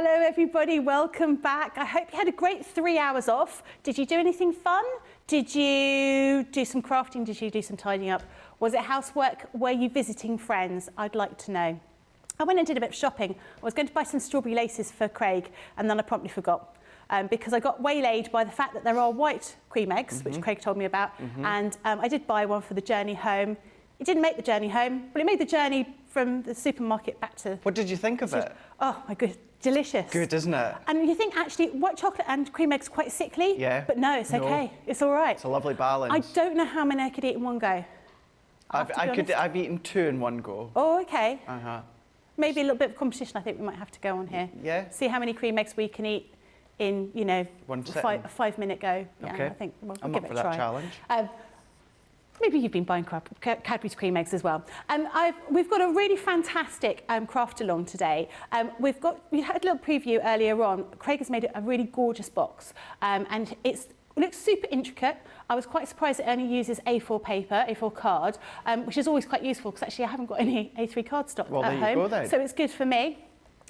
Hello everybody, welcome back. I hope you had a great 3 hours off. Did you do anything fun? Did you do some crafting? Did you do some tidying up? Was it housework? Were you visiting friends? I'd like to know. I went and did a bit of shopping. I was going to buy some strawberry laces for Craig and then I promptly forgot. Because I got waylaid by the fact that there are white cream eggs, which Craig told me about, and I did buy one for the journey home. It didn't make the journey home, but it made the journey from the supermarket back to... What did you think of it? Oh my good, delicious. Good, isn't it? And you think actually white chocolate and cream eggs are quite sickly, yeah, but no, it's okay, it's all right. It's a lovely balance. I don't know how many I could eat in one go. I've eaten 2 in one go. Oh, okay. Uh-huh. Maybe a little bit of competition I think we might have to go on here. Yeah. See how many cream eggs we can eat in, you know, a 5-minute go. Yeah, okay. I think we'll I'm give up it for a try. that challenge. Maybe you've been buying Cadbury's cream eggs as well. We've got a really fantastic craft along today. We had a little preview earlier on. Craig has made a really gorgeous box, and it looks super intricate. I was quite surprised it only uses A4 paper, A4 card, which is always quite useful because actually I haven't got any A3 cardstock at home. Well, there you go then. So it's good for me.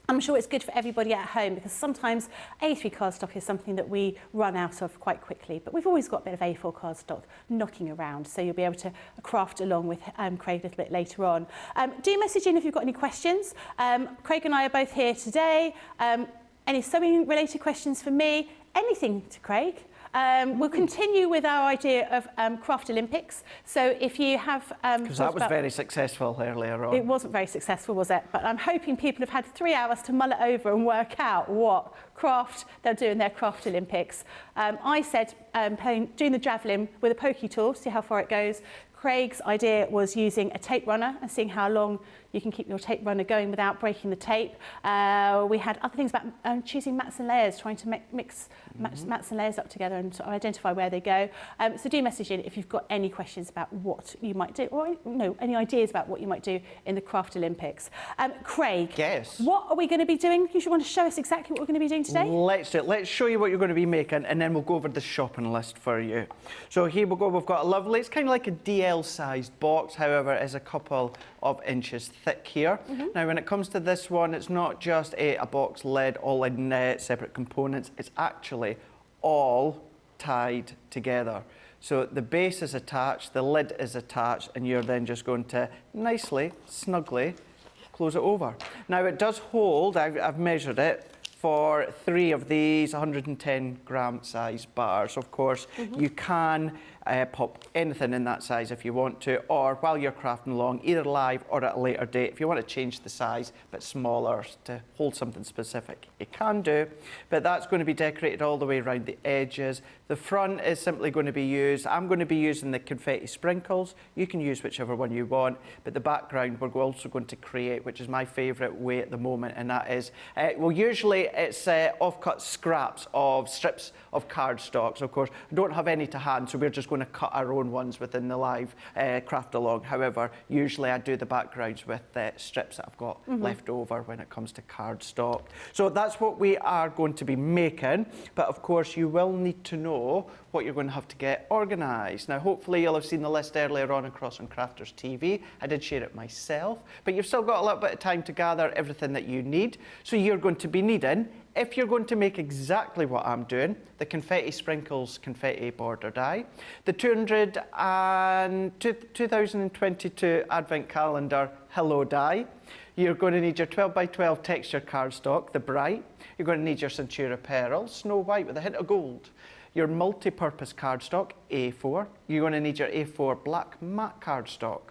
I'm sure it's good for everybody at home because sometimes A3 cardstock is something that we run out of quite quickly, but we've always got a bit of A4 cardstock knocking around, so you'll be able to craft along with Craig a little bit later on. Do message in if you've got any questions. Craig and I are both here today. Any sewing related questions for me? Anything to Craig? We'll continue with our idea of Craft Olympics. So if you have... Because that was very successful earlier on. It wasn't very successful, was it? But I'm hoping people have had 3 hours to mull it over and work out what craft they'll do in their Craft Olympics. I said doing the javelin with a pokey tool, see how far it goes. Craig's idea was using a tape runner and seeing how long you can keep your tape runner going without breaking the tape. We had other things about choosing mats and layers, trying to mix mats and layers up together and sort of identify where they go. So do message in if you've got any questions about what you might do, or no, any ideas about what you might do in the Craft Olympics. Craig, yes. What are we going to be doing? You should want to show us exactly what we're going to be doing today. Let's do it. Let's show you what you're going to be making, and then we'll go over the shopping list for you. So here we go. We've got a lovely, it's kind of like a DL-sized box, however, it's a couple of inches thick here. Now, when it comes to this one, it's not just a box lid, all in separate components. It's actually all tied together. So the base is attached, the lid is attached, and you're then just going to nicely, snugly close it over. Now, it does hold, I've measured it, for 3 of these 110 gram size bars. Of course, you can pop anything in that size if you want to, or while you're crafting along, either live or at a later date, if you want to change the size a bit smaller to hold something specific, you can do. But that's going to be decorated all the way around the edges. The front is simply going to be used, I'm going to be using the confetti sprinkles. You can use whichever one you want, but the background we're also going to create, which is my favourite way at the moment, and that is, well, usually it's off-cut scraps of strips of cardstock. So of course, I don't have any to hand, so we're just going to cut our own ones within the live craft along. However, usually I do the backgrounds with strips that I've got left over when it comes to cardstock. So that's what we are going to be making, but of course you will need to know what you're going to have to get organised. Now, hopefully you'll have seen the list earlier on across on Crafters TV. I did share it myself, but you've still got a little bit of time to gather everything that you need. So you're going to be needing, if you're going to make exactly what I'm doing, the confetti sprinkles confetti border die, the 2022 Advent Calendar Hello die. You're going to need your 12 by 12 texture cardstock, the bright. You're going to need your Centura Pearl, Snow White with a hint of gold. Your multi-purpose cardstock, A4. You're going to need your A4 black matte cardstock.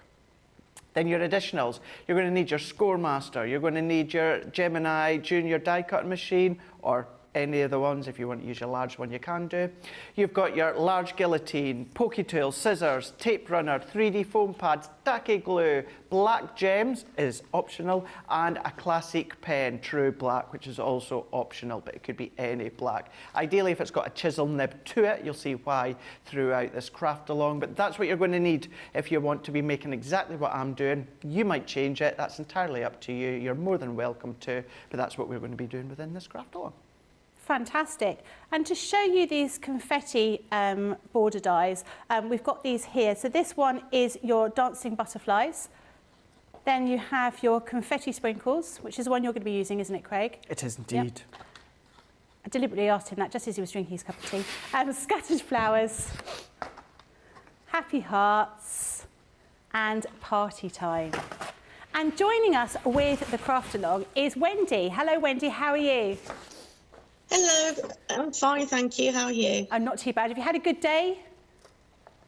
Then your additionals, you're going to need your Scoremaster, you're going to need your Gemini Junior die cutting machine, or any of the ones. If you want to use your large one, you can do. You've got your large guillotine, pokey tool, scissors, tape runner, 3D foam pads, tacky glue, black gems is optional, and a classic pen, true black, which is also optional, but it could be any black. Ideally, if it's got a chisel nib to it, you'll see why throughout this craft along, but that's what you're going to need if you want to be making exactly what I'm doing. You might change it, that's entirely up to you. You're more than welcome to, but that's what we're going to be doing within this craft along. Fantastic. And to show you these confetti border dies, we've got these here. So this one is your dancing butterflies. Then you have your confetti sprinkles, which is the one you're going to be using, isn't it, Craig? It is indeed. Yep. I deliberately asked him that just as he was drinking his cup of tea. Scattered flowers, happy hearts, and party time. And joining us with the craft along is Wendy. Hello, Wendy. How are you? Hello, I'm fine, thank you. How are you? I'm not too bad. Have you had a good day?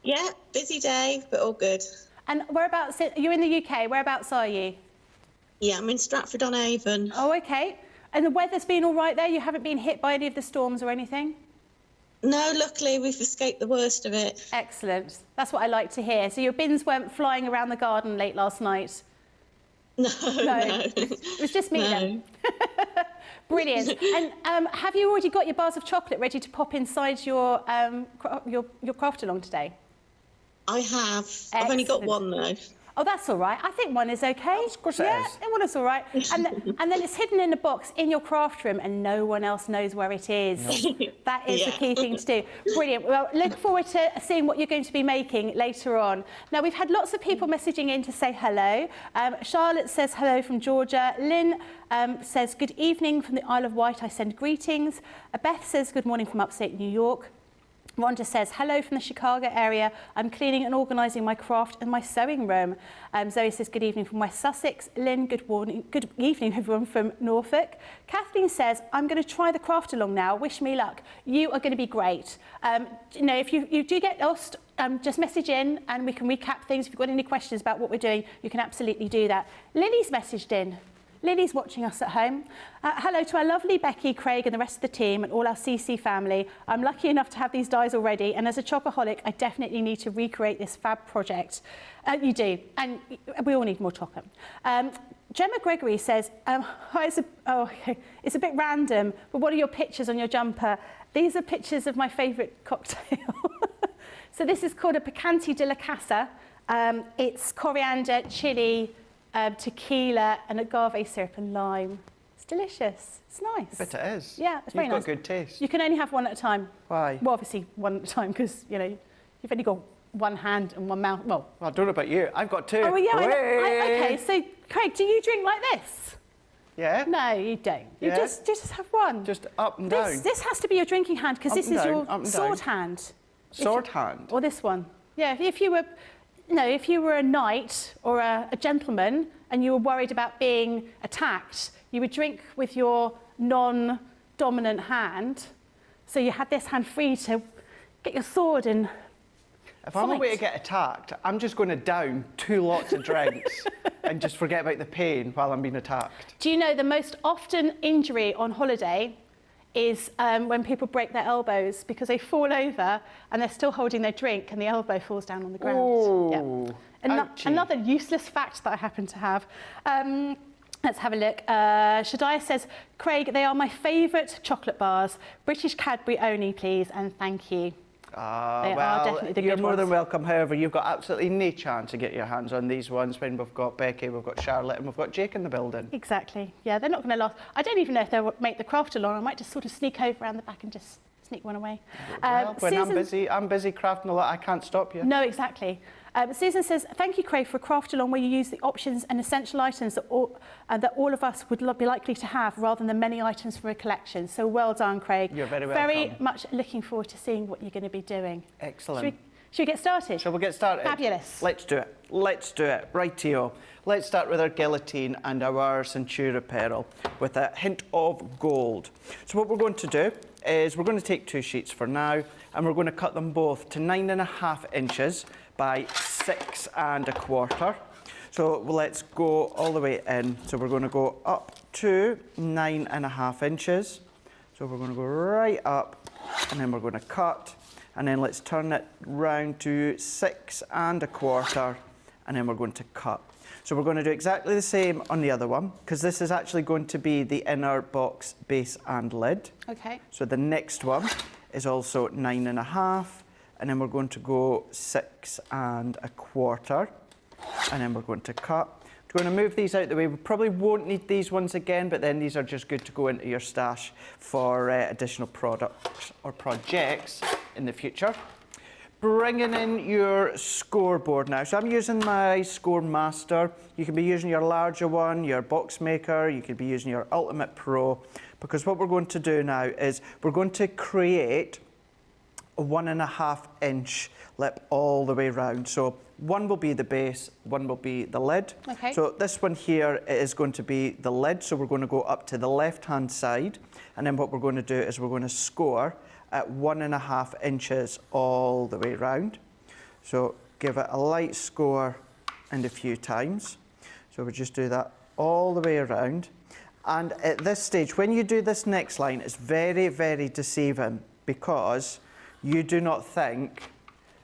Yeah, busy day, but all good. And whereabouts? You're in the UK. Whereabouts are you? Yeah, I'm in Stratford-on-Avon. Oh, okay. And the weather's been all right there? You haven't been hit by any of the storms or anything? No, luckily we've escaped the worst of it. Excellent. That's what I like to hear. So your bins weren't flying around the garden late last night? No. It was just me then. Brilliant. And have you already got your bars of chocolate ready to pop inside your craft along today? I have. Excellent. I've only got one though. Oh, that's all right. I think one is okay. Of course it yeah, is. one is all right. And then it's hidden in a box in your craft room and no one else knows where it is. That is the key thing to do. Brilliant. Well, look forward to seeing what you're going to be making later on. Now, we've had lots of people messaging in to say hello. Charlotte says hello from Georgia. Lynn says good evening from the Isle of Wight. I send greetings. Beth says good morning from upstate New York. Rhonda says, hello from the Chicago area. I'm cleaning and organising my craft and my sewing room. Zoe says, good evening from West Sussex. Lynn, good evening, everyone from Norfolk. Kathleen says, I'm going to try the craft along now. Wish me luck. You are going to be great. You know, if you do get lost, just message in and we can recap things. If you've got any questions about what we're doing, you can absolutely do that. Lily's messaged in. Lily's watching us at home. Hello to our lovely Becky, Craig and the rest of the team and all our CC family. I'm lucky enough to have these dies already, and as a chocoholic, I definitely need to recreate this fab project. You do, and we all need more chocolate. Gemma Gregory says, it's a bit random, but what are your pictures on your jumper? These are pictures of my favourite cocktail. So this is called a picante de la casa. It's coriander, chilli, tequila and agave syrup and lime. It's delicious. It's nice. But it is. Yeah, it's very nice. You've got good taste. You can only have one at a time. Why? Well, obviously one at a time because, you know, you've only got one hand and one mouth. Well, I don't know about you. I've got two. oh, yeah. Okay, so Craig, do you drink like this? Yeah. No, you don't. You Yeah. just have one. Just up and down. This has to be your drinking hand because this is your up and sword down. hand. Sword hand. Or this one. Yeah, if you were a knight or a gentleman and you were worried about being attacked, you would drink with your non-dominant hand. So you had this hand free to get your sword and If I'm away to fight. get attacked, I'm just going to down 2 lots of drinks and just forget about the pain while I'm being attacked. Do you know the most often injury on holiday is when people break their elbows because they fall over and they're still holding their drink and the elbow falls down on the ground. Oh, Yeah. ouchie. Another useless fact that I happen to have. Let's have a look. Shadiah says, Craig, they are my favourite chocolate bars. British Cadbury only, please, and thank you. They are well, definitely the you're good more than ones. welcome. However, you've got absolutely no chance to get your hands on these ones when we've got Becky, we've got Charlotte, and we've got Jake in the building. Exactly. Yeah, they're not going to last. I don't even know if they'll make the craft along. I might just sort of sneak over around the back and just sneak one away. Well, when Susan- I'm busy crafting a lot, I can't stop you. No, exactly. Susan says, thank you, Craig, for a craft along where you use the options and essential items that all of us would be likely to have rather than the many items for a collection. So well done, Craig. You're very welcome. Very much looking forward to seeing what you're going to be doing. Excellent. Should we get started? Shall we get started? Fabulous. Let's do it. Let's do it. Rightio. Let's start with our guillotine and our Centura pearl with a hint of gold. So what we're going to do is we're going to take 2 sheets for now and we're going to cut them both to 9.5 inches by 6 1/4. So let's go all the way in. So we're going to go up to 9.5 inches. So we're going to go right up and then we're going to cut. And then let's turn it round to 6 1/4 and then we're going to cut. So we're going to do exactly the same on the other one because this is actually going to be the inner box base and lid. Okay. So the next one is also 9.5 and then we're going to go 6 1/4 and then we're going to cut. We're going to move these out the way. We probably won't need these ones again, but then these are just good to go into your stash for additional products or projects in the future. bringing in your scoreboard now. So I'm using my Score Master. You can be using your larger one, your box maker, you could be using your Ultimate Pro, because what we're going to do now is we're going to create a 1.5 inch lip all the way round. So one will be the base, one will be the lid. Okay. So this one here is going to be the lid. So we're going to go up to the left-hand side. And then what we're going to do is we're going to score at 1.5 inches all the way round. So give it a light score and a few times. So we'll just do that all the way around. And at this stage, when you do this next line, it's very, very deceiving, because you do not think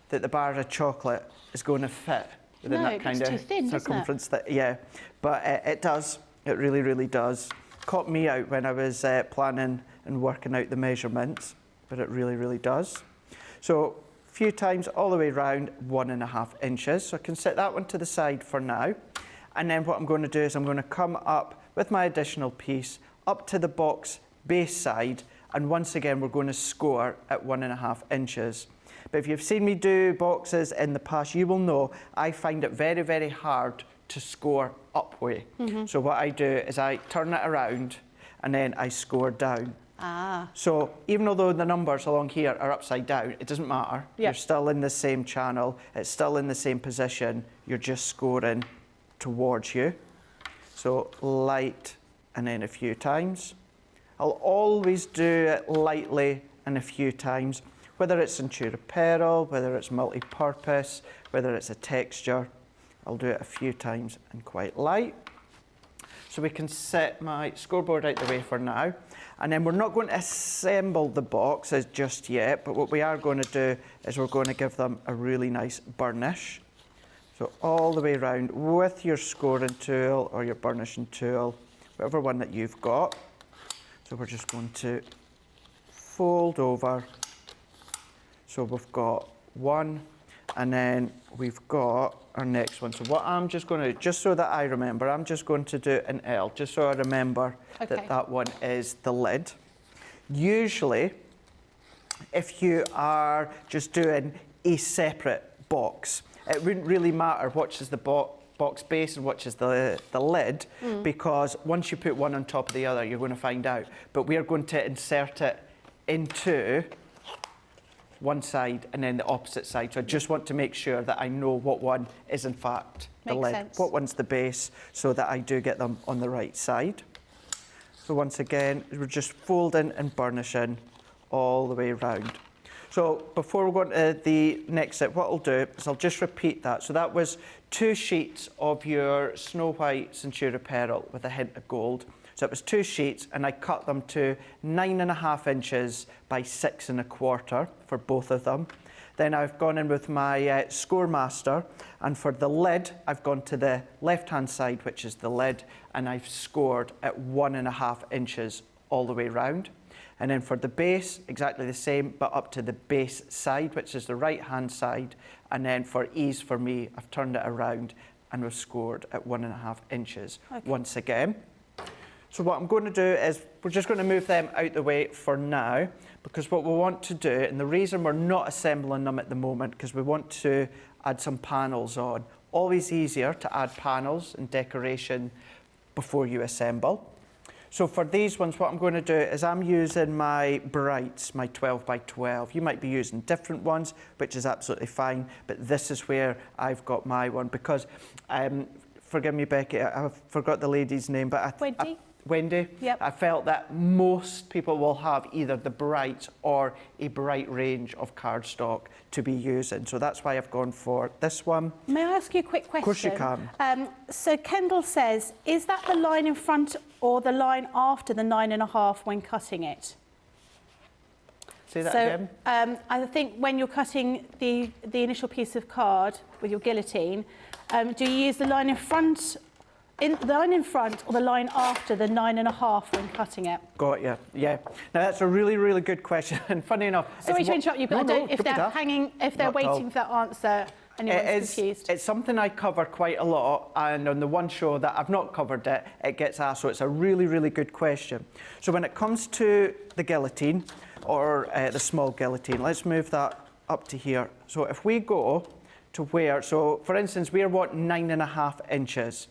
that the bar of chocolate is going to fit within No, that kind it's of too thin, circumference. Yeah, but it does. It really, really does. Caught me out when I was planning and working out the measurements, but it really, really does. So a few times all the way around, 1.5 inches. So I can set that one to the side for now. And then what I'm going to do is I'm going to come up with my additional piece up to the box base side, and once again we're going to score at 1.5 inches. But if you've seen me do boxes in the past, you will know I find it very, very hard to score upway. So what I do is I turn it around and then I score down. So even though the numbers along here are upside down, it doesn't matter. Yep. You're still in the same channel, it's still in the same position, you're just scoring towards you. So light and then a few times. I'll always do it lightly and a few times, whether it's Centura Pearl, whether it's multi-purpose, whether it's a texture. I'll do it a few times and quite light. So we can set my scoreboard out the way for now. And then we're not going to assemble the boxes just yet, but what we are going to do is we're going to give them a really nice burnish. So all the way around with your scoring tool or your burnishing tool, whatever one that you've got. So we're just going to fold over. So we've got one, and then we've got our next one. So what I'm just going to do, just so that I remember, I'm just going to do an L, just so I remember that that one is the lid. Usually, if you are just doing a separate box, it wouldn't really matter which is the box base and which is the lid, because once you put one on top of the other, you're going to find out. But we are going to insert it into one side and then the opposite side. So I just want to make sure that I know what one is in fact the Makes lid, sense. what one's the base, so that I do get them on the right side. So once again, we're just folding and burnishing all the way around. So before we go on to the next step, what I'll do is I'll just repeat that. So that was 2 sheets of your Snow White Centura Pearl with a hint of gold. So it was 2 sheets, and I cut them to 9.5 inches by 6.25 for both of them. Then I've gone in with my Score Master, and for the lid, I've gone to the left-hand side, which is the lid, and I've scored at 1.5 inches all the way round. And then for the base, exactly the same, but up to the base side, which is the right-hand side. And then for ease for me, I've turned it around and we've scored at 1.5 inches once again. So what I'm going to do is we're just going to move them out the way for now, because what we want to do, and the reason we're not assembling them at the moment, because we want to add some panels on. Always easier to add panels and decoration before you assemble. So for these ones, what I'm going to do is I'm using my Brights, my 12 by 12. You might be using different ones, which is absolutely fine, but this is where I've got my one, because, forgive me, Becky, I forgot the lady's name, but Wendy? Yep. I felt that most people will have either the Bright or a Bright range of cardstock to be using. So that's why I've gone for this one. May I ask you a quick question? Of course you can. So Kendall says, is that the line in front or the line after the 9.5 when cutting it? Say that again. I think when you're cutting the initial piece of card with your guillotine, do you use the line in front or the line after the 9.5 when cutting it? Got you. Yeah. Now that's a really, really good question. And funny enough, sorry to interrupt you, but if they're hanging, if they're waiting for that answer, anyone's confused. It's something I cover quite a lot, and on the one show that I've not covered it, it gets asked. So it's a really, really good question. So when it comes to the guillotine or the small guillotine, let's move that up to here. So if we go to where, so for instance, we're what, 9.5 inches.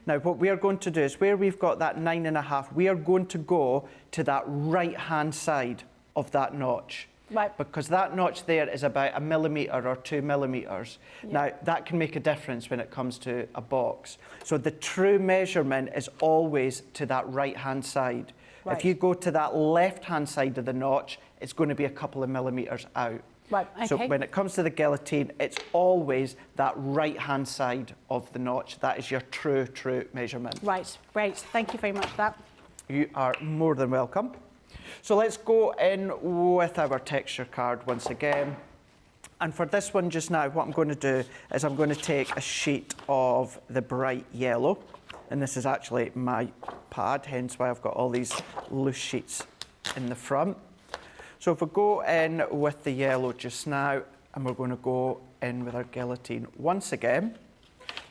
Now what we are going to do is where we've got that 9.5, we are going to go to that right-hand side of that notch. Right. Because that notch there is about 1 millimetre or 2 millimetres. Now, that can make a difference when it comes to a box. So the true measurement is always to that right-hand side. Right. If you go to that left-hand side of the notch, it's going to be a couple of millimetres out. Right, okay. So when it comes to the guillotine, it's always that right-hand side of the notch. That is your true measurement. Right, great. Thank you very much for that. You are more than welcome. So let's go in with our texture card once again. And for this one just now, what I'm going to do is I'm going to take a sheet of the bright yellow. And this is actually my pad, hence why I've got all these loose sheets in the front. So if we go in with the yellow just now, and we're going to go in with our guillotine once again.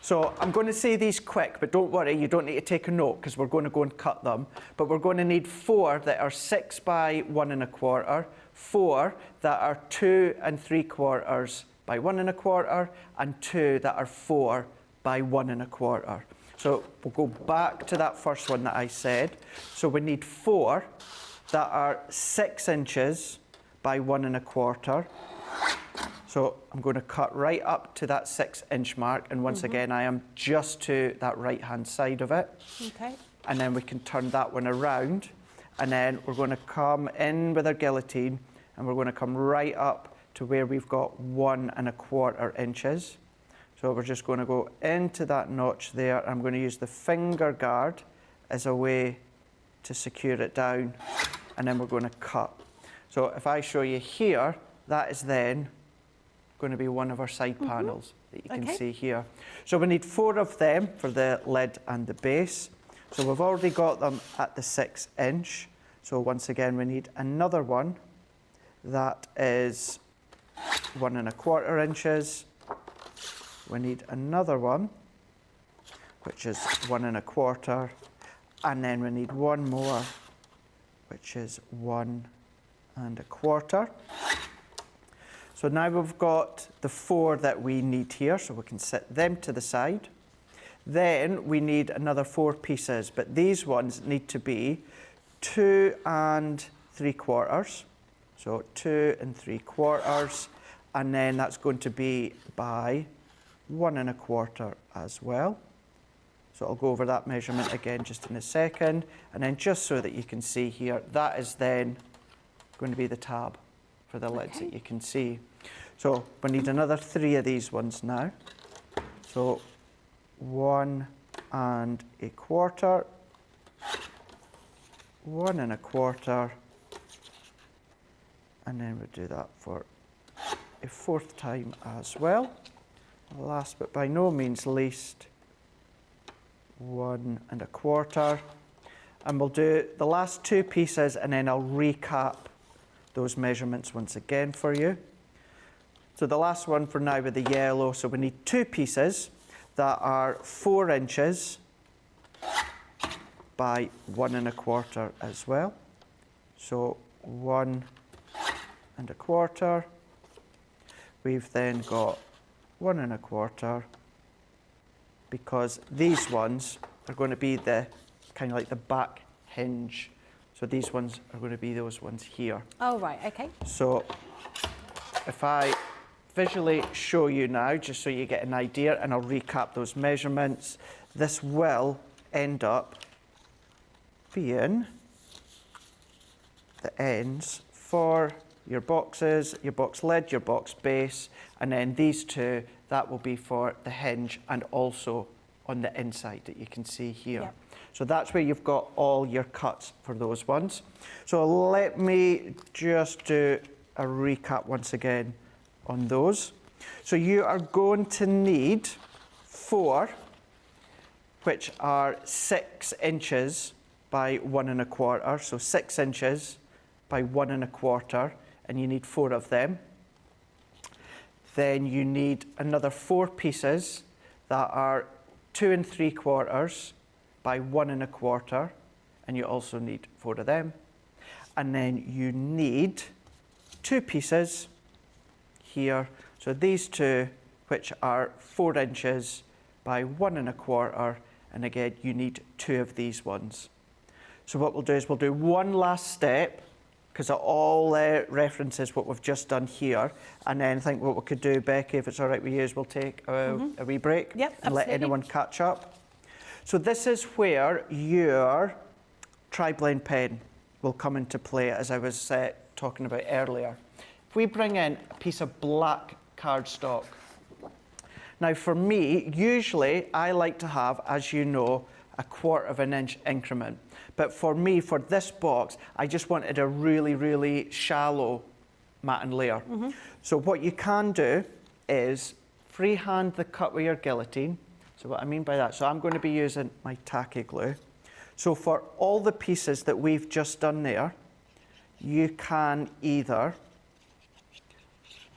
So I'm going to say these quick, but don't worry, you don't need to take a note because we're going to go and cut them. But we're going to need 4 that are 6 by 1 1/4, 4 that are 2 3/4 by 1 1/4, and 2 that are 4 by 1 1/4. So we'll go back to that first one that I said. So we need 4 that are 6 inches by 1 1/4. So I'm going to cut right up to that 6-inch mark, and once again I am just to that right-hand side of it. Okay. And then we can turn that one around, and then we're going to come in with our guillotine, and we're going to come right up to where we've got 1 1/4 inches. So we're just going to go into that notch there. I'm going to use the finger guard as a way to secure it down, and then we're going to cut. So if I show you here, that is then going to be one of our side panels that you can see here. So we need 4 of them for the lid and the base. So we've already got them at the 6-inch. So once again, we need another one that is 1 1/4 inches. We need another one, which is 1 1/4. And then we need one more, which is 1 1/4. So now we've got the 4 that we need here, so we can set them to the side. Then we need another 4 pieces, but these ones need to be 2 3/4. So 2 3/4, and then that's going to be by 1 1/4 as well. So I'll go over that measurement again just in a second, and then just so that you can see here, that is then going to be the tab for the lids that you can see. So we need another 3 of these ones now. So 1 1/4, 1 1/4, and then we'll do that for a 4th time as well. Last but by no means least, 1 1/4, and we'll do the last 2 pieces, and then I'll recap those measurements once again for you. So the last one for now with the yellow, so we need 2 pieces that are 4 inches by 1 1/4 as well. So 1 1/4. We've then got 1 1/4, because these ones are going to be the kind of like the back hinge. So these ones are going to be those ones here. Oh, right, okay. So if I visually show you now, just so you get an idea, and I'll recap those measurements, this will end up being the ends for your boxes, your box lid, your box base, and then these 2, that will be for the hinge and also on the inside that you can see here. Yep. So that's where you've got all your cuts for those ones. So let me just do a recap once again on those. So you are going to need 4, which are 6 inches by 1 1/4. So 6 inches by 1 1/4, and you need 4 of them. Then you need another 4 pieces that are 2 3/4 by 1 1/4, and you also need 4 of them. And then you need 2 pieces here. So these two, which are 4 inches by 1 1/4, and again, you need 2 of these ones. So what we'll do is we'll do one last step, because it all references what we've just done here. And then I think what we could do, Becky, if it's all right with you, is we'll take a wee break. Yep, and let absolutely. anyone catch up. So this is where your tri-blend pen will come into play, as I was talking about earlier. If we bring in a piece of black cardstock. Now for me, usually I like to have, as you know, a 1/4 inch increment. But for me, for this box, I just wanted a really, really shallow matting layer. So what you can do is freehand the cut with your guillotine. So what I mean by that, so I'm going to be using my tacky glue. So for all the pieces that we've just done there, you can either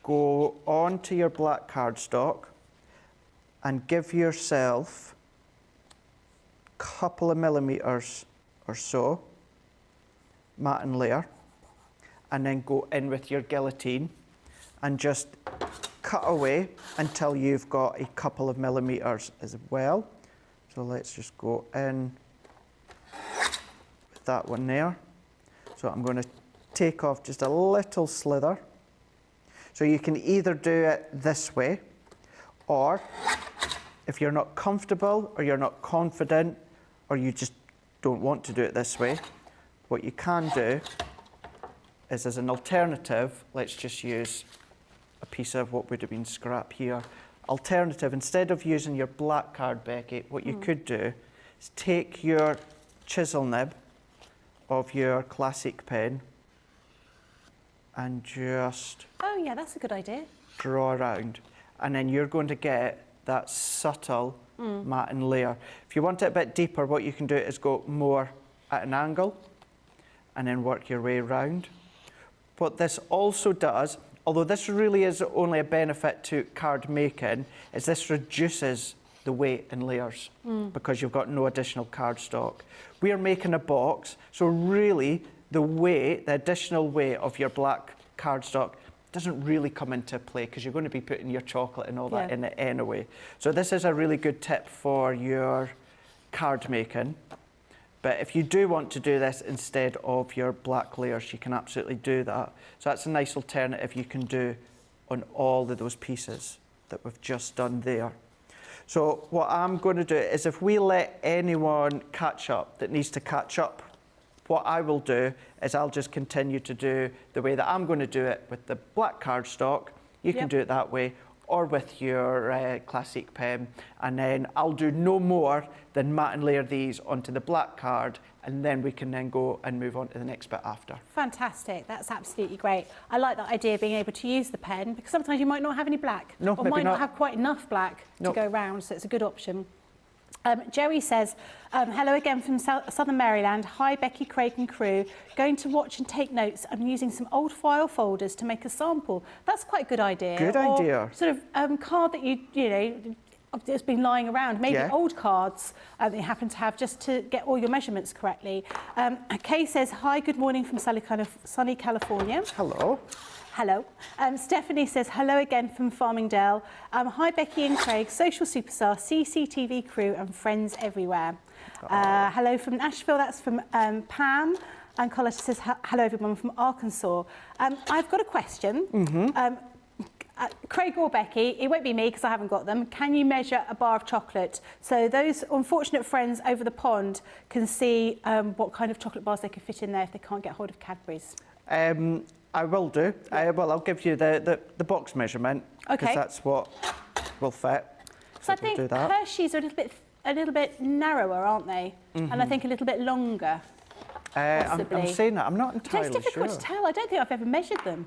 go onto your black cardstock and give yourself a couple of millimeters or so matting layer, and then go in with your guillotine and just cut away until you've got a couple of millimeters as well. So let's just go in with that one there. So I'm going to take off just a little slither. So you can either do it this way, or if you're not comfortable or you're not confident or you just don't want to do it this way, what you can do is, as an alternative, let's just use a piece of what would have been scrap here. Alternative, instead of using your black card, Becky, what you could do is take your chisel nib of your classic pen and just Oh yeah, that's a good idea. draw around, and then you're going to get that subtle matting layer. If you want it a bit deeper, what you can do is go more at an angle and then work your way around. What this also does, although this really is only a benefit to card making, is this reduces the weight in layers because you've got no additional cardstock. We're making a box, so really the weight, the additional weight of your black cardstock doesn't really come into play because you're going to be putting your chocolate and all that in it anyway. So this is a really good tip for your card making. But if you do want to do this instead of your black layers, you can absolutely do that. So that's a nice alternative you can do on all of those pieces that we've just done there. So what I'm going to do is, if we let anyone catch up that needs to catch up, what I will do is I'll just continue to do the way that I'm going to do it with the black cardstock. You can do it that way, or with your classic pen, and then I'll do no more than matte and layer these onto the black card, and then we can then go and move on to the next bit after. Fantastic, that's absolutely great. I like that idea of being able to use the pen, because sometimes you might not have any black, No, or maybe might not not. have quite enough black Nope. to go around, so it's a good option. Jerry says, hello again from Southern Maryland. Hi, Becky, Craig and crew. Going to watch and take notes. I'm using some old file folders to make a sample. That's quite a good idea. Good or idea. Sort of card that you know, it's been lying around. Maybe old cards that you happen to have, just to get all your measurements correctly. Kay says, hi, good morning from sunny California. Hello. Hello. Stephanie says, hello again from Farmingdale. Hi, Becky and Craig, social superstar, CCTV crew and friends everywhere. Hello from Nashville, that's from Pam. And Colette says, hello everyone from Arkansas. I've got a question. Craig or Becky, it won't be me because I haven't got them. Can you measure a bar of chocolate? So those unfortunate friends over the pond can see what kind of chocolate bars they could fit in there if they can't get hold of Cadbury's. I will do. Well, I'll give you the box measurement, because that's what will fit. So I we'll think do that. Hershey's are a little bit narrower, aren't they? And I think a little bit longer. I'm saying that. I'm not entirely It's difficult to tell. I don't think I've ever measured them.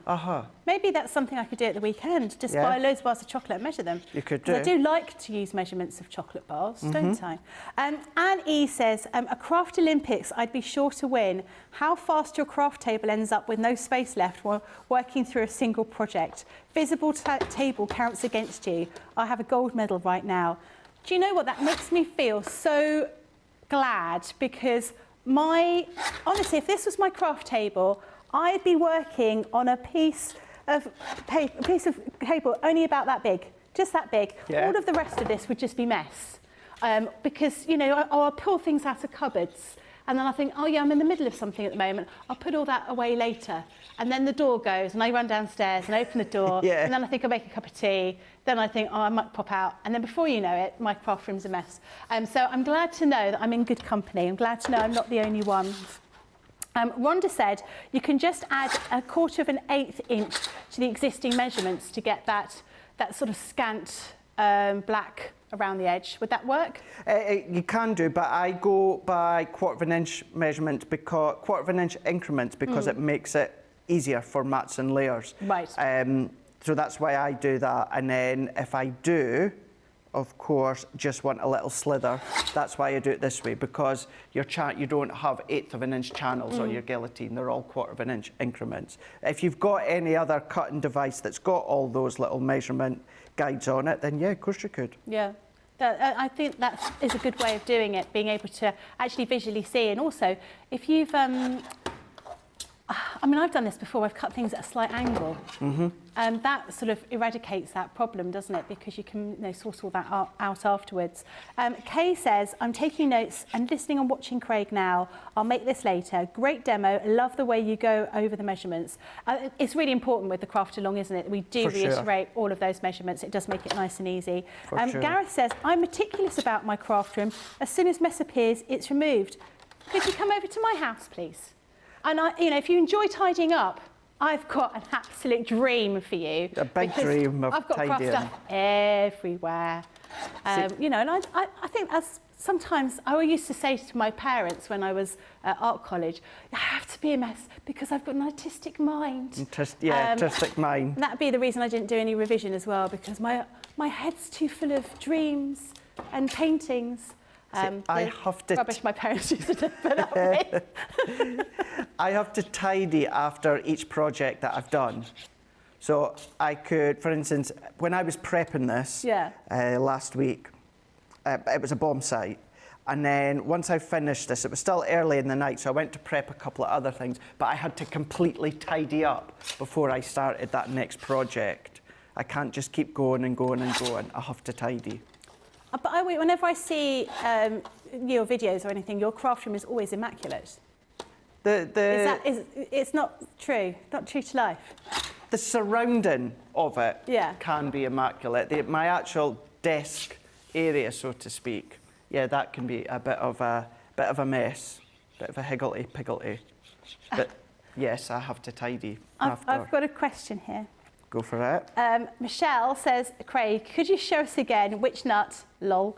Maybe that's something I could do at the weekend. Just buy loads of bars of chocolate and measure them. You could 'Cause do. I do like to use measurements of chocolate bars, don't I? Anne E says, a craft Olympics I'd be sure to win. How fast your craft table ends up with no space left while working through a single project. Visible table counts against you. I have a gold medal right now. Do you know what? That makes me feel so glad, because honestly, if this was my craft table, I'd be working on a piece piece of paper only about that big, just that big. Yeah. All of the rest of this would just be mess. Because, you know, I'll pull things out of cupboards and then I think, oh yeah, I'm in the middle of something at the moment. I'll put all that away later. And then the door goes and I run downstairs and open the door. Yeah. And then I think I'll make a cup of tea. Then I think, oh, I might pop out. And then before you know it, my craft room's a mess. So I'm glad to know that I'm in good company. I'm glad to know I'm not the only one. Rhonda said you can just add 1/4 of an 1/8 inch to the existing measurements to get that sort of scant black around the edge. Would that work? You can do, but I go by 1/4 of an inch measurement, because 1/4 of an inch increments, because it makes it easier for mats and layers. Right. So that's why I do that. And then if I do, of course, just want a little slither, that's why I do it this way, because you don't have 1/8 of an inch channels on your guillotine. They're all 1/4 of an inch increments. If you've got any other cutting device that's got all those little measurement guides on it, then yeah, of course you could. Yeah. I think that is a good way of doing it, being able to actually visually see. And also, if you've, I mean, I've done this before. I've cut things at a slight angle. And that sort of eradicates that problem, doesn't it? Because you can sort all that out afterwards. Kay says, I'm taking notes and listening and watching Craig now. I'll make this later. Great demo. Love the way you go over the measurements. It's really important with the craft along, isn't it? We do reiterate all of those measurements. It does make it nice and easy. Gareth says, I'm meticulous about my craft room. As soon as mess appears, it's removed. Could you come over to my house, please? And if you enjoy tidying up, I've got an absolute dream for you. A big dream of I've got craft tidying. stuff everywhere. And I think sometimes I used to say to my parents when I was at art college, I have to be a mess because I've got an artistic mind. Artistic mind. And that'd be the reason I didn't do any revision as well, because my head's too full of dreams and paintings. I have to rubbish my parents used to put up with. I have to tidy after each project that I've done. So I could, for instance, when I was prepping this last week, it was a bomb site. And then once I finished this, it was still early in the night, so I went to prep a couple of other things, but I had to completely tidy up before I started that next project. I can't just keep going and going and going. I have to tidy. But whenever I see your videos or anything, your craft room is always immaculate. It's not true to life. The surrounding of it can be immaculate. My actual desk area, so to speak, that can be a bit of a mess, bit of a higgledy-piggledy. But yes, I have to tidy after. I've got a question here. Go for it. Michelle says, Craig, could you show us again which nut, lol,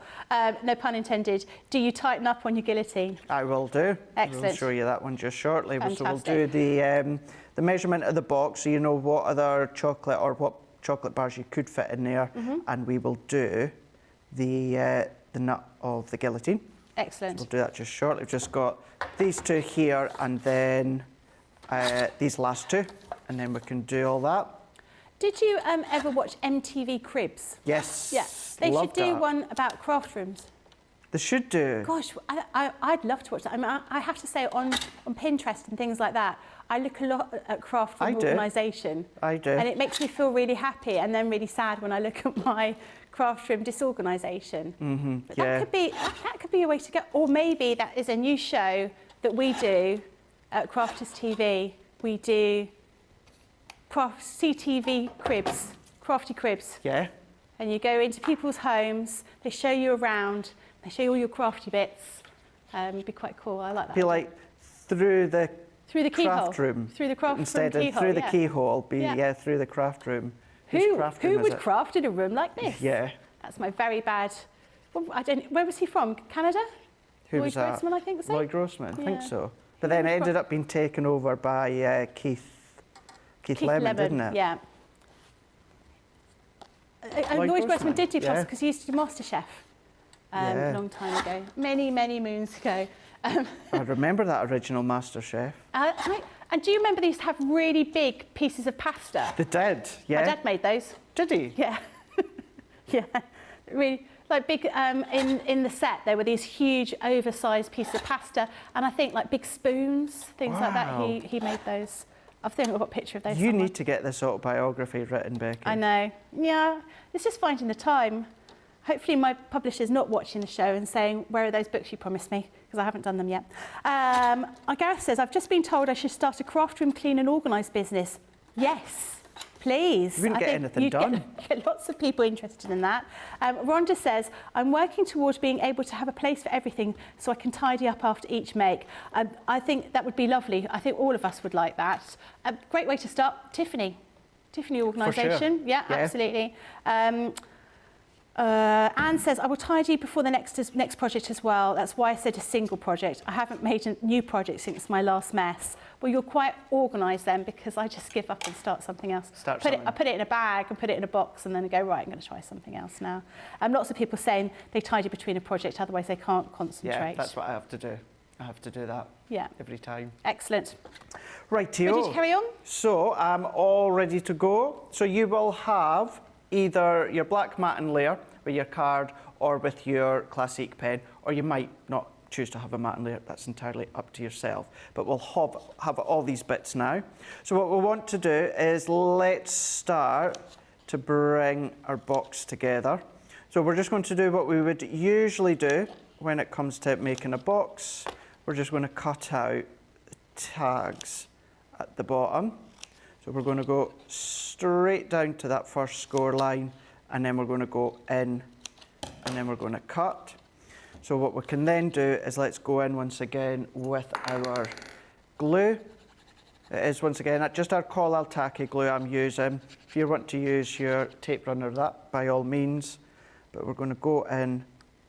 no pun intended, do you tighten up on your guillotine? I will do. Excellent. We'll show you that one just shortly. Fantastic. So we'll do the measurement of the box, so you know what other chocolate or what chocolate bars you could fit in there, and we will do the nut of the guillotine. Excellent. So we'll do that just shortly. We've just got these two here, and then these last two, and then we can do all that. Did you ever watch MTV Cribs? Yes. Yeah. They should do one about craft rooms. They should do. Gosh, I'd love to watch that. I mean, I have to say, on Pinterest and things like that, I look a lot at craft room organisation. I do. And it makes me feel really happy and then really sad when I look at my craft room disorganisation. But that could be a way to go. Or maybe that is a new show that we do at Crafters TV. We do CTV cribs, crafty cribs. Yeah. And you go into people's homes, they show you around, they show you all your crafty bits. It'd be quite cool. I like that. Be like through the keyhole. Craft room. Through the craft instead room of keyhole. through the keyhole. Through the craft room. Who would craft in a room like this? Yeah. That's my very bad. Well, where was he from? Canada? Who was that? Lloyd Grossman, I think so. Lloyd Grossman, I think so. But then it ended up being taken over by Keith Lemon, didn't it? Yeah. Lloyd Grossman did do pasta because he used to do MasterChef a long time ago, many moons ago. I remember that original MasterChef. And do you remember they used to have really big pieces of pasta? They did, yeah. My dad made those. Did he? Yeah. Yeah. Really, like big, in the set, there were these huge oversized pieces of pasta, and I think like big spoons, things like that, he made those. I've got a picture of those You somewhere. need to get this autobiography written, Becky. I know. Yeah, it's just finding the time. Hopefully my publisher's not watching the show and saying, where are those books you promised me? Because I haven't done them yet. Gareth says, I've just been told I should start a craft room clean and organised business. Yes, please. You wouldn't get anything done. Get lots of people interested in that. Rhonda says, I'm working towards being able to have a place for everything so I can tidy up after each make. I think that would be lovely. I think all of us would like that. A great way to start, Tiffany organisation. Sure. Yeah, absolutely. Anne says, I will tidy before the next project as well. That's why I said a single project. I haven't made a new project since my last mess. Well, you're quite organised then, because I just give up and start something else. I put it in a bag and put it in a box and then I go, right, I'm going to try something else now. Lots of people saying they tidy between a project, otherwise they can't concentrate. Yeah, that's what I have to do. I have to do that every time. Excellent. Rightio. Ready to carry on? So I'm all ready to go. So you will have either your black matten layer with your card or with your classique pen, or you might not choose to have a matten layer. That's entirely up to yourself. But we'll have all these bits now. So what we want to do is let's start to bring our box together. So we're just going to do what we would usually do when it comes to making a box. We're just going to cut out the tags at the bottom. So we're going to go straight down to that first score line, and then we're going to go in, and then we're going to cut. So what we can then do is let's go in once again with our glue. It is once again just our Collal tacky glue I'm using. If you want to use your tape runner, that by all means. But we're going to go in,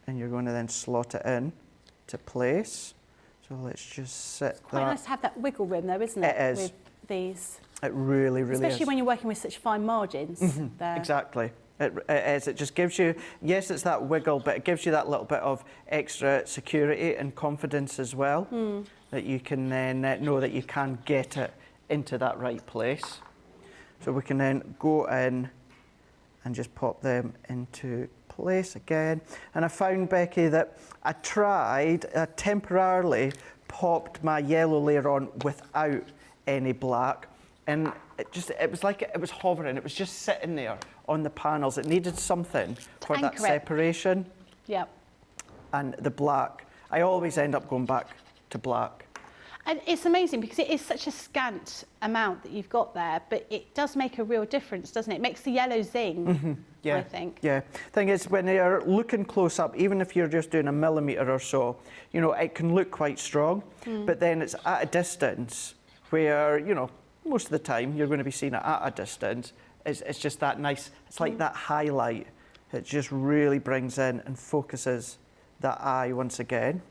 and you're going to then slot it in to place. So let's just set that. Quite nice to have that wiggle room though, isn't it? It is. With these. It really, really Especially is. when you're working with such fine margins. There. Exactly. It is. It just gives you, yes, it's that wiggle, but it gives you that little bit of extra security and confidence as well, that you can then know that you can get it into that right place. So we can then go in and just pop them into place again. And I found, Becky, that I temporarily popped my yellow layer on without any black, and it was like it was hovering. It was just sitting there on the panels. It needed something for that separation. Yep. And the black, I always end up going back to black. And it's amazing because it is such a scant amount that you've got there, but it does make a real difference, doesn't it? It makes the yellow zing, Yeah. I think. Yeah. Thing is, when you're looking close up, even if you're just doing a millimetre or so, you know, it can look quite strong, but then it's at a distance where, you know, most of the time you're going to be seeing it at a distance. It's just that nice, it's like that highlight. It just really brings in and focuses that eye once again.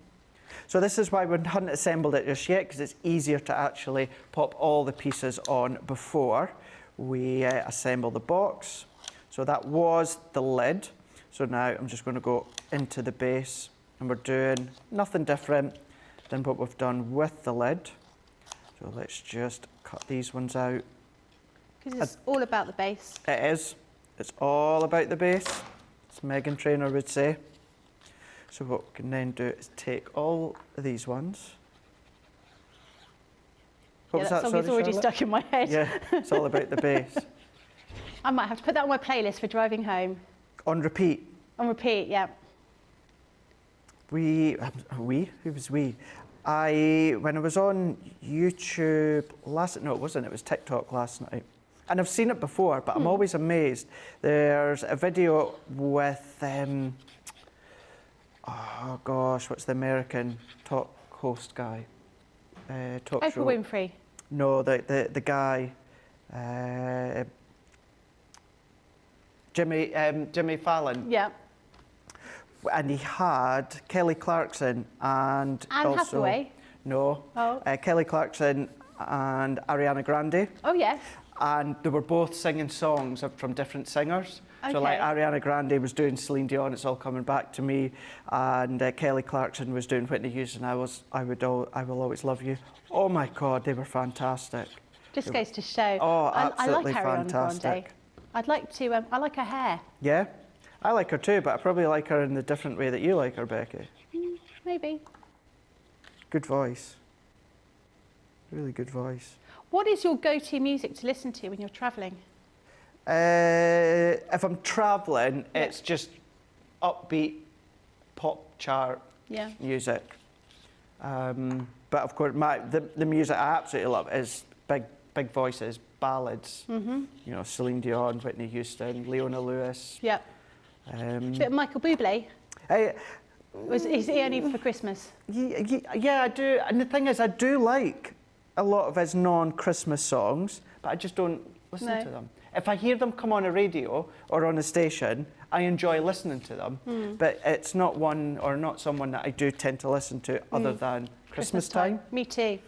So this is why we hadn't assembled it just yet, because it's easier to actually pop all the pieces on before we assemble the box. So that was the lid. So now I'm just going to go into the base, and we're doing nothing different than what we've done with the lid. So let's just cut these ones out. Because it's all about the base. It is. It's all about the base, as Megan Trainor would say. So what we can then do is take all of these ones. What was that that? song is Sorry, already Charlotte? stuck in my head. Yeah, it's all about the base. I might have to put that on my playlist for driving home. On repeat. On repeat, yeah. Who was we? When I was on YouTube it was TikTok last night. And I've seen it before, but I'm always amazed. There's a video with, oh gosh, what's the American talk host guy? Talk Oprah show. Winfrey. No, the guy, Jimmy Fallon. Yeah. And he had Kelly Clarkson and Anne also Hathaway. no, Oh. Kelly Clarkson and Ariana Grande, Oh, yes. and they were both singing songs from different singers. So like Okay. Ariana Grande was doing Celine Dion, It's All Coming Back to Me, and Kelly Clarkson was doing Whitney Houston, I Will Always Love You. Oh my God, they were fantastic. Just goes to show. Oh, I absolutely like Ariana Grande. fantastic. I'd like to, I like her hair. Yeah, I like her too, but I probably like her in the different way that you like her, Becky. Maybe. Good voice. Really good voice. What is your go-to music to listen to when you're travelling? If I'm travelling, it's just upbeat pop chart music. But of course, the music I absolutely love is big voices, ballads. You know, Celine Dion, Whitney Houston, Leona Lewis. Yep. Bit of Michael Bublé. Is he only for Christmas? Yeah, I do. And the thing is, I do like a lot of his non-Christmas songs, but I just don't listen to them. If I hear them come on a radio or on a station, I enjoy listening to them. But it's not someone that I do tend to listen to other than Christmas time. Me too.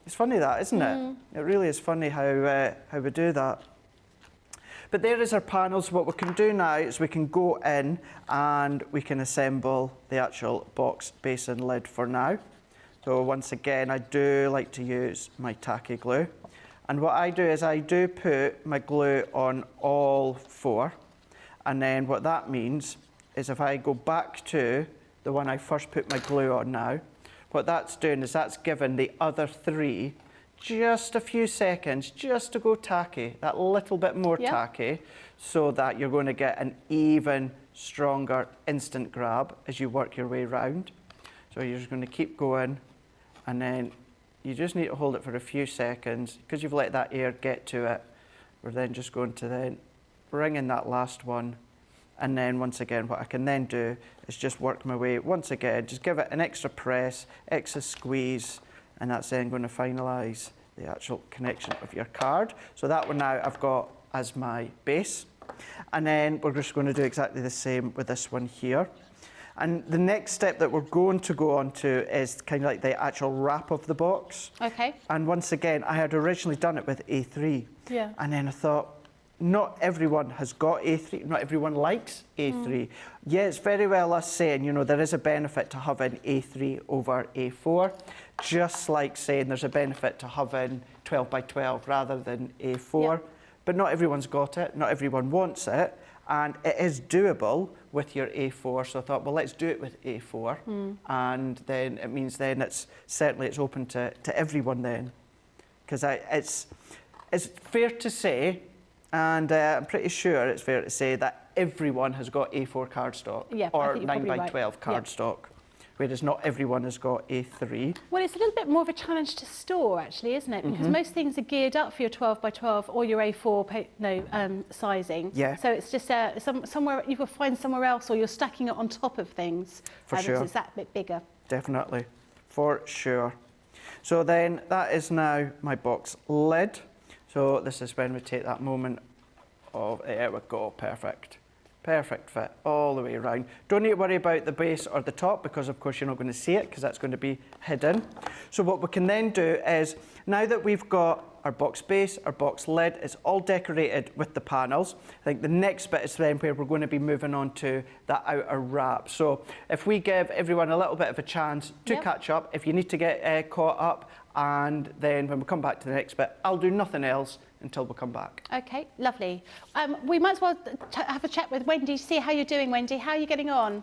It's funny that, isn't it? It really is funny how we do that. But there is our panels. What we can do now is we can go in and we can assemble the actual box base and lid for now. So once again, I do like to use my tacky glue. And what I do is I do put my glue on all four. And then what that means is if I go back to the one I first put my glue on now, what that's doing is that's giving the other three just a few seconds just to go tacky, that little bit more tacky, so that you're going to get an even stronger instant grab as you work your way round. So you're just going to keep going, and then you just need to hold it for a few seconds. Because you've let that air get to it, we're then just going to then bring in that last one. And then once again, what I can then do is just work my way once again, just give it an extra press, extra squeeze, and that's then going to finalise the actual connection of your card. So that one now I've got as my base. And then we're just going to do exactly the same with this one here. And the next step that we're going to go on to is kind of like the actual wrap of the box. Okay. And once again, I had originally done it with A3. Yeah. And then I thought, not everyone has got A3, not everyone likes A3. Yeah, it's very well us saying, you know, there is a benefit to having A3 over A4, just like saying there's a benefit to having 12 by 12 rather than A4. Yep. But not everyone's got it, not everyone wants it, and it is doable with your A4, so I thought, well, let's do it with A4, and then it means then it's open to everyone then, because it's fair to say, and I'm pretty sure it's fair to say that everyone has got A4 cardstock or 9 by 12 cardstock, whereas not everyone has got A3. Well, it's a little bit more of a challenge to store, actually, isn't it? Because most things are geared up for your 12 by 12 or your A4 sizing. Yeah. So it's just somewhere you will find somewhere else, or you're stacking it on top of things. For sure. Because it's that bit bigger. Definitely, for sure. So then that is now my box lid. So this is when we take that moment of, there we go, perfect. Perfect fit all the way around. Don't need to worry about the base or the top because of course you're not going to see it because that's going to be hidden. So what we can then do is, now that we've got our box base, our box lid, it's all decorated with the panels. I think the next bit is then where we're going to be moving on to that outer wrap. So if we give everyone a little bit of a chance to catch up, if you need to get caught up, and then when we come back to the next bit, I'll do nothing else until we come back. Okay, lovely. We might as well have a chat with Wendy to see how you're doing, Wendy. How are you getting on?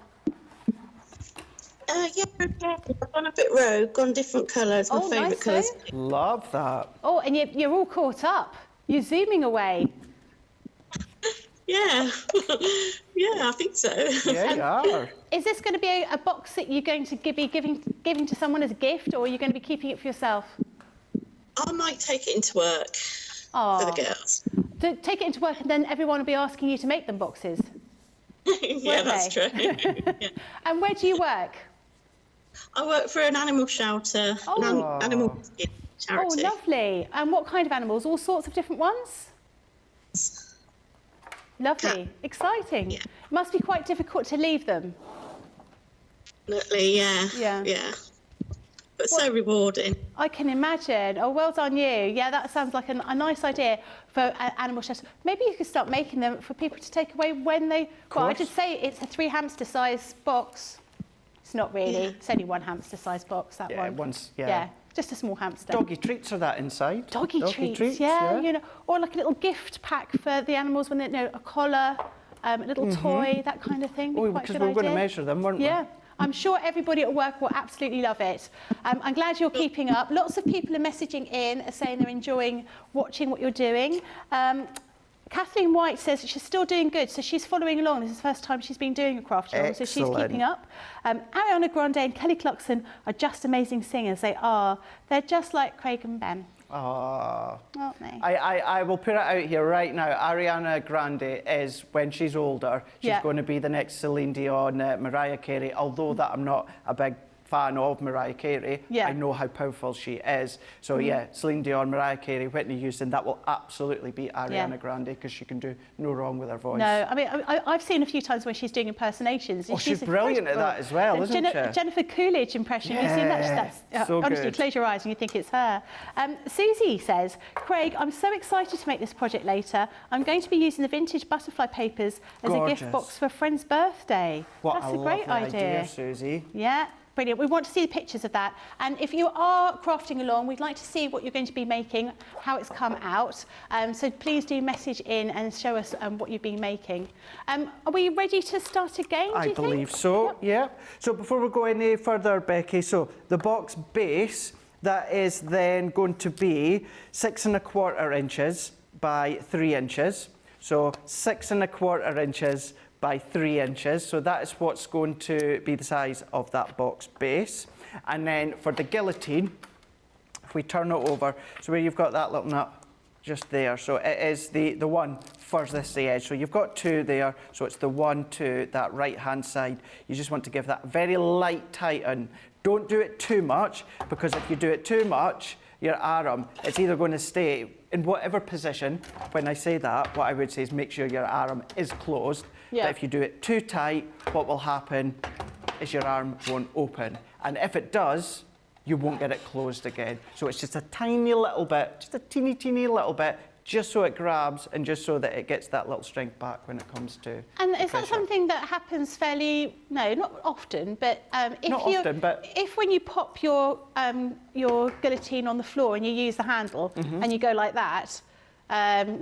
Yeah, I've gone a bit rogue, gone different colours, my favourite nice, colours. Love that. Oh, and you're all caught up. You're zooming away. Yeah, yeah, I think so. Yeah, you are. Is this going to be a box that you're going to be giving to someone as a gift, or are you going to be keeping it for yourself? I might take it into work for the girls. To take it into work, and then everyone will be asking you to make them boxes. Yeah, that's true. Yeah. And where do you work? I work for an animal shelter, animal charity. Oh, lovely. And what kind of animals? All sorts of different ones? Lovely. Exciting. Yeah. It must be quite difficult to leave them. Definitely, yeah. But so rewarding. I can imagine. Oh, well done you. Yeah, that sounds like a nice idea for animal shelter. Maybe you could start making them for people to take away when they... Well, I did say it's a 3 hamster size box. It's not really. Yeah. It's only 1 hamster size box, that one. Yeah, just a small hamster. Doggy treats are that inside. Doggy treats, yeah. You know, or like a little gift pack for the animals when they, you know, a collar, a little toy, that kind of thing. Oh, because we were going to measure them, weren't we? Yeah. I'm sure everybody at work will absolutely love it. I'm glad you're keeping up. Lots of people are messaging in, saying they're enjoying watching what you're doing. Kathleen White says she's still doing good, so she's following along. This is the first time she's been doing a craft along, so she's keeping up. Ariana Grande and Kelly Clarkson are just amazing singers. They are. They're just like Craig and Ben. Oh, aren't they? I will put it out here right now. Ariana Grande is, when she's older, she's going to be the next Celine Dion, Mariah Carey. Although that I'm not a big fan of Mariah Carey, I know how powerful she is. So yeah, Celine Dion, Mariah Carey, Whitney Houston, that will absolutely be Ariana Grande, because she can do no wrong with her voice. No, I mean, I've seen a few times when she's doing impersonations. Oh, she's brilliant at that as well, isn't she? Jennifer Coolidge impression, you've seen that? That's so honestly, good. close your eyes and you think it's her. Susie says, Craig, I'm so excited to make this project later. I'm going to be using the vintage butterfly papers as a gift box for a friend's birthday. What That's a great lovely idea, Susie. Yeah. Brilliant. We want to see the pictures of that. And if you are crafting along, we'd like to see what you're going to be making, how it's come out. So please do message in and show us what you've been making. Are we ready to start again, do you think? I believe so, yeah. So before we go any further, Becky, so the box base, that is then going to be 6 1/4 inches by 3 inches. So 6 1/4 inches by 3 inches, so that is what's going to be the size of that box base. And then for the guillotine, if we turn it over, so where you've got that little nut just there, so it is the one furthest the edge. So you've got 2 there, so it's the one to that right hand side. You just want to give that very light tighten. Don't do it too much, because if you do it too much, your arm, it's either going to stay in whatever position. When I say that, what I would say is make sure your arm is closed. But if you do it too tight, what will happen is your arm won't open. And if it does, you won't get it closed again. So it's just a tiny little bit, just a teeny little bit, just so it grabs and just so that it gets that little strength back when it comes to And is that something that happens fairly, no, not often, but if when you pop your guillotine on the floor and you use the handle and you go like that,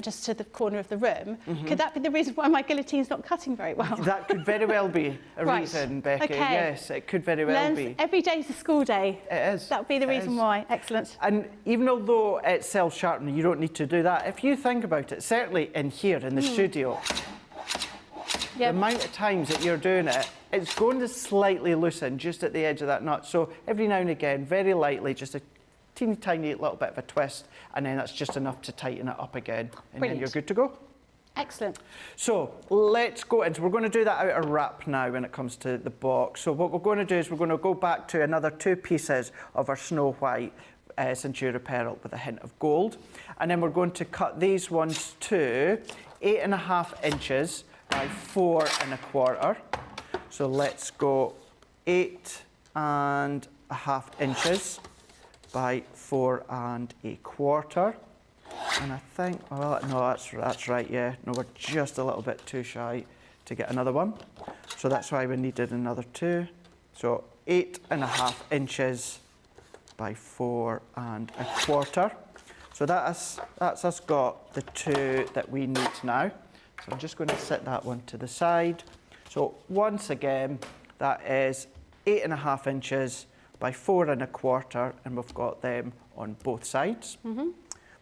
just to the corner of the room, could that be the reason why my guillotine's not cutting very well? That could very well be a reason, Becky. Okay. Yes, it could very well be. Every day's a school day. It is. That would be the reason why. Excellent. And even although it's self-sharpening, you don't need to do that. If you think about it, certainly in here, in the studio, the amount of times that you're doing it, it's going to slightly loosen just at the edge of that nut. So every now and again, very lightly, just a teeny tiny little bit of a twist, and then that's just enough to tighten it up again, and then you're good to go. Excellent. So let's go into, we're going to do that outer wrap now when it comes to the box. So what we're going to do is we're going to go back to another 2 pieces of our Snow White Centura pearl with a hint of gold, and then we're going to cut these ones to 8 1/2 inches by 4 1/4. So let's go 8 1/2 inches by 4 1/4, and I think, well, no, that's right, yeah. No, we're just a little bit too shy to get another one, so that's why we needed another 2. So 8 1/2 inches by 4 1/4. So that's us got the 2 that we need now. So I'm just going to set that one to the side. So once again, that is 8 1/2 inches by 4 1/4, and we've got them on both sides.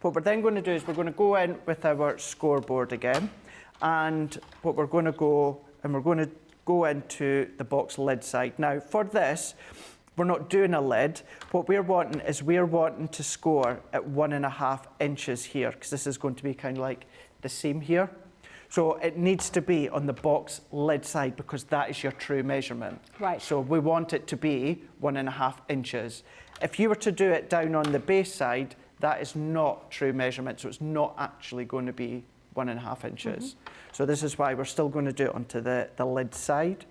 What we're then going to do is we're going to go in with our scoreboard again, and what we're going to go into the box lid side. Now for this, we're not doing a lid. What we're wanting to score at 1 1/2 inches here, because this is going to be kind of like the seam here. So it needs to be on the box lid side, because that is your true measurement. Right. So we want it to be 1 1/2 inches. If you were to do it down on the base side, that is not true measurement, so it's not actually going to be 1 1/2 inches. So this is why we're still going to do it onto the lid side.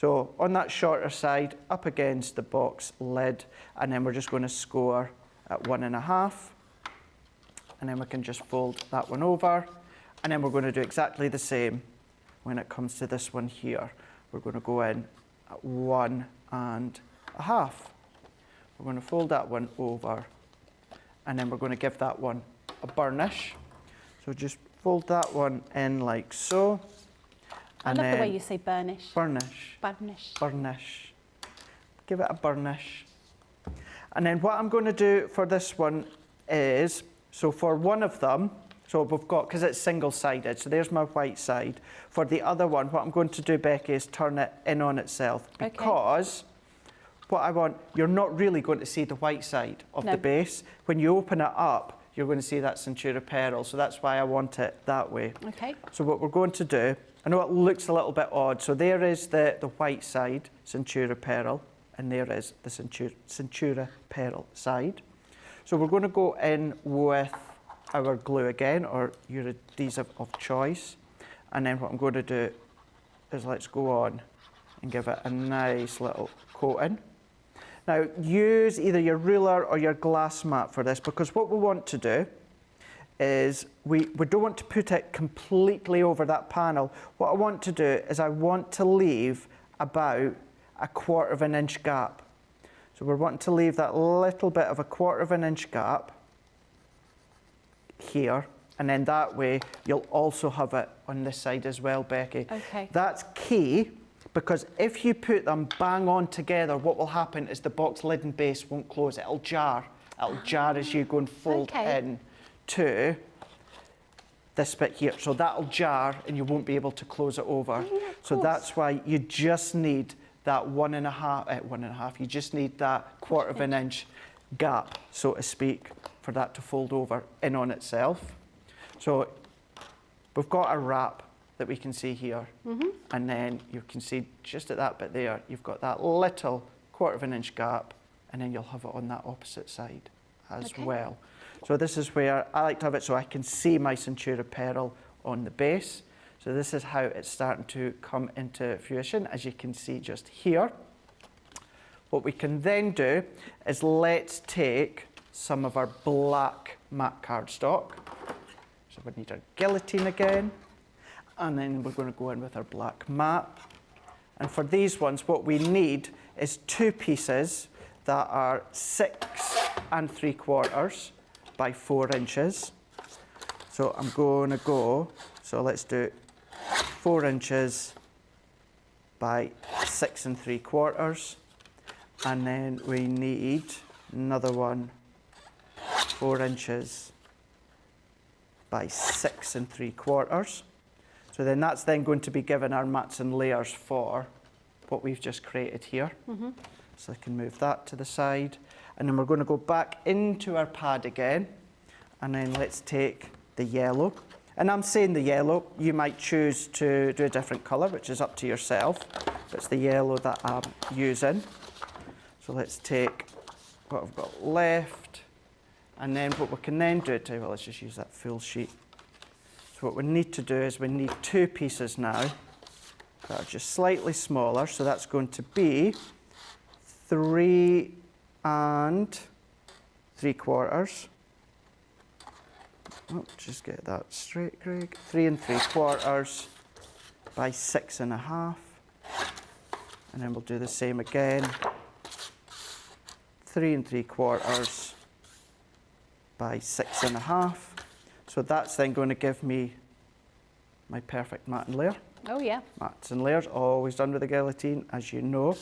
So on that shorter side, up against the box lid, and then we're just going to score at 1 1/2, and then we can just fold that one over. And then we're going to do exactly the same when it comes to this one here. We're going to go in at 1 1/2. We're going to fold that one over, and then we're going to give that one a burnish. So just fold that one in like so. I love the way you say burnish. Burnish. Burnish. Burnish. give it a burnish. And then what I'm going to do for this one is, so for one of them, so we've got, because it's single-sided, so there's my white side. For the other one, what I'm going to do, Becky, is turn it in on itself, because what I want, you're not really going to see the white side of the base. When you open it up, you're going to see that Centura pearl, so that's why I want it that way. Okay. So what we're going to do, I know it looks a little bit odd, so there is the white side, Centura pearl, and there is the Centura pearl side. So we're going to go in with our glue again, or your adhesive of choice. And then what I'm going to do is let's go on and give it a nice little coating. Now use either your ruler or your glass mat for this, because what we want to do is we don't want to put it completely over that panel. What I want to do is I want to leave about a 1/4 of an inch gap. So we're wanting to leave that little bit of a 1/4 of an inch gap here, and then that way you'll also have it on this side as well, Becky. Okay. That's key, because if you put them bang on together, what will happen is the box lid and base won't close. It'll jar. It'll jar as you go and fold in to this bit here. So that'll jar and you won't be able to close it over. So that's why you just need that 1.5, you just need that 1/4 of an inch gap, so to speak, for that to fold over in on itself. So we've got a wrap that we can see here, and then you can see just at that bit there, you've got that little 1/4 of an inch gap, and then you'll have it on that opposite side as well. So this is where I like to have it so I can see my Centura pearl on the base. So this is how it's starting to come into fruition, as you can see just here. What we can then do is let's take some of our black matte cardstock. So we need our guillotine again, and then we're going to go in with our black matte. And for these ones, what we need is 2 pieces that are 6 3/4 by 4 inches. So I'm going to go, so let's do 4 inches by 6 3/4, and then we need another one 4 inches by 6 3/4. So then that's then going to be given our mats and layers for what we've just created here. So I can move that to the side, and then we're going to go back into our pad again, and then let's take the yellow. And I'm saying the yellow, you might choose to do a different colour, which is up to yourself. But it's the yellow that I'm using. So let's take what I've got left, and then what we can then do, well, let's just use that full sheet. So what we need to do is we need 2 pieces now that are just slightly smaller. So that's going to be 3 3/4. Oh, just get that straight, Craig. 3 3/4 by 6 1/2. And then we'll do the same again. 3 3/4 by 6 1/2. So that's then going to give me my perfect mat and layer. Oh yeah. Mats and layers, always done with the guillotine, as you know.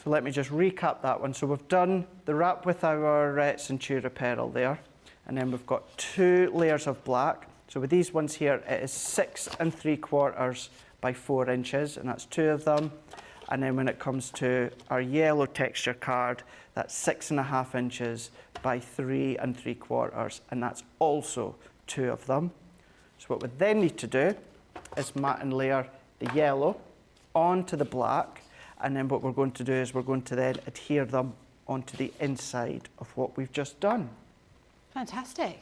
So let me just recap that one. So we've done the wrap with our Centura pearl there, and then we've got 2 layers of black. So with these ones here, it is 6 3/4 by 4 inches, and that's 2 of them. And then when it comes to our yellow texture card, that's 6 1/2 inches by 3 3/4, and that's also 2 of them. So what we then need to do is mat and layer the yellow onto the black, and then what we're going to do is we're going to then adhere them onto the inside of what we've just done. Fantastic.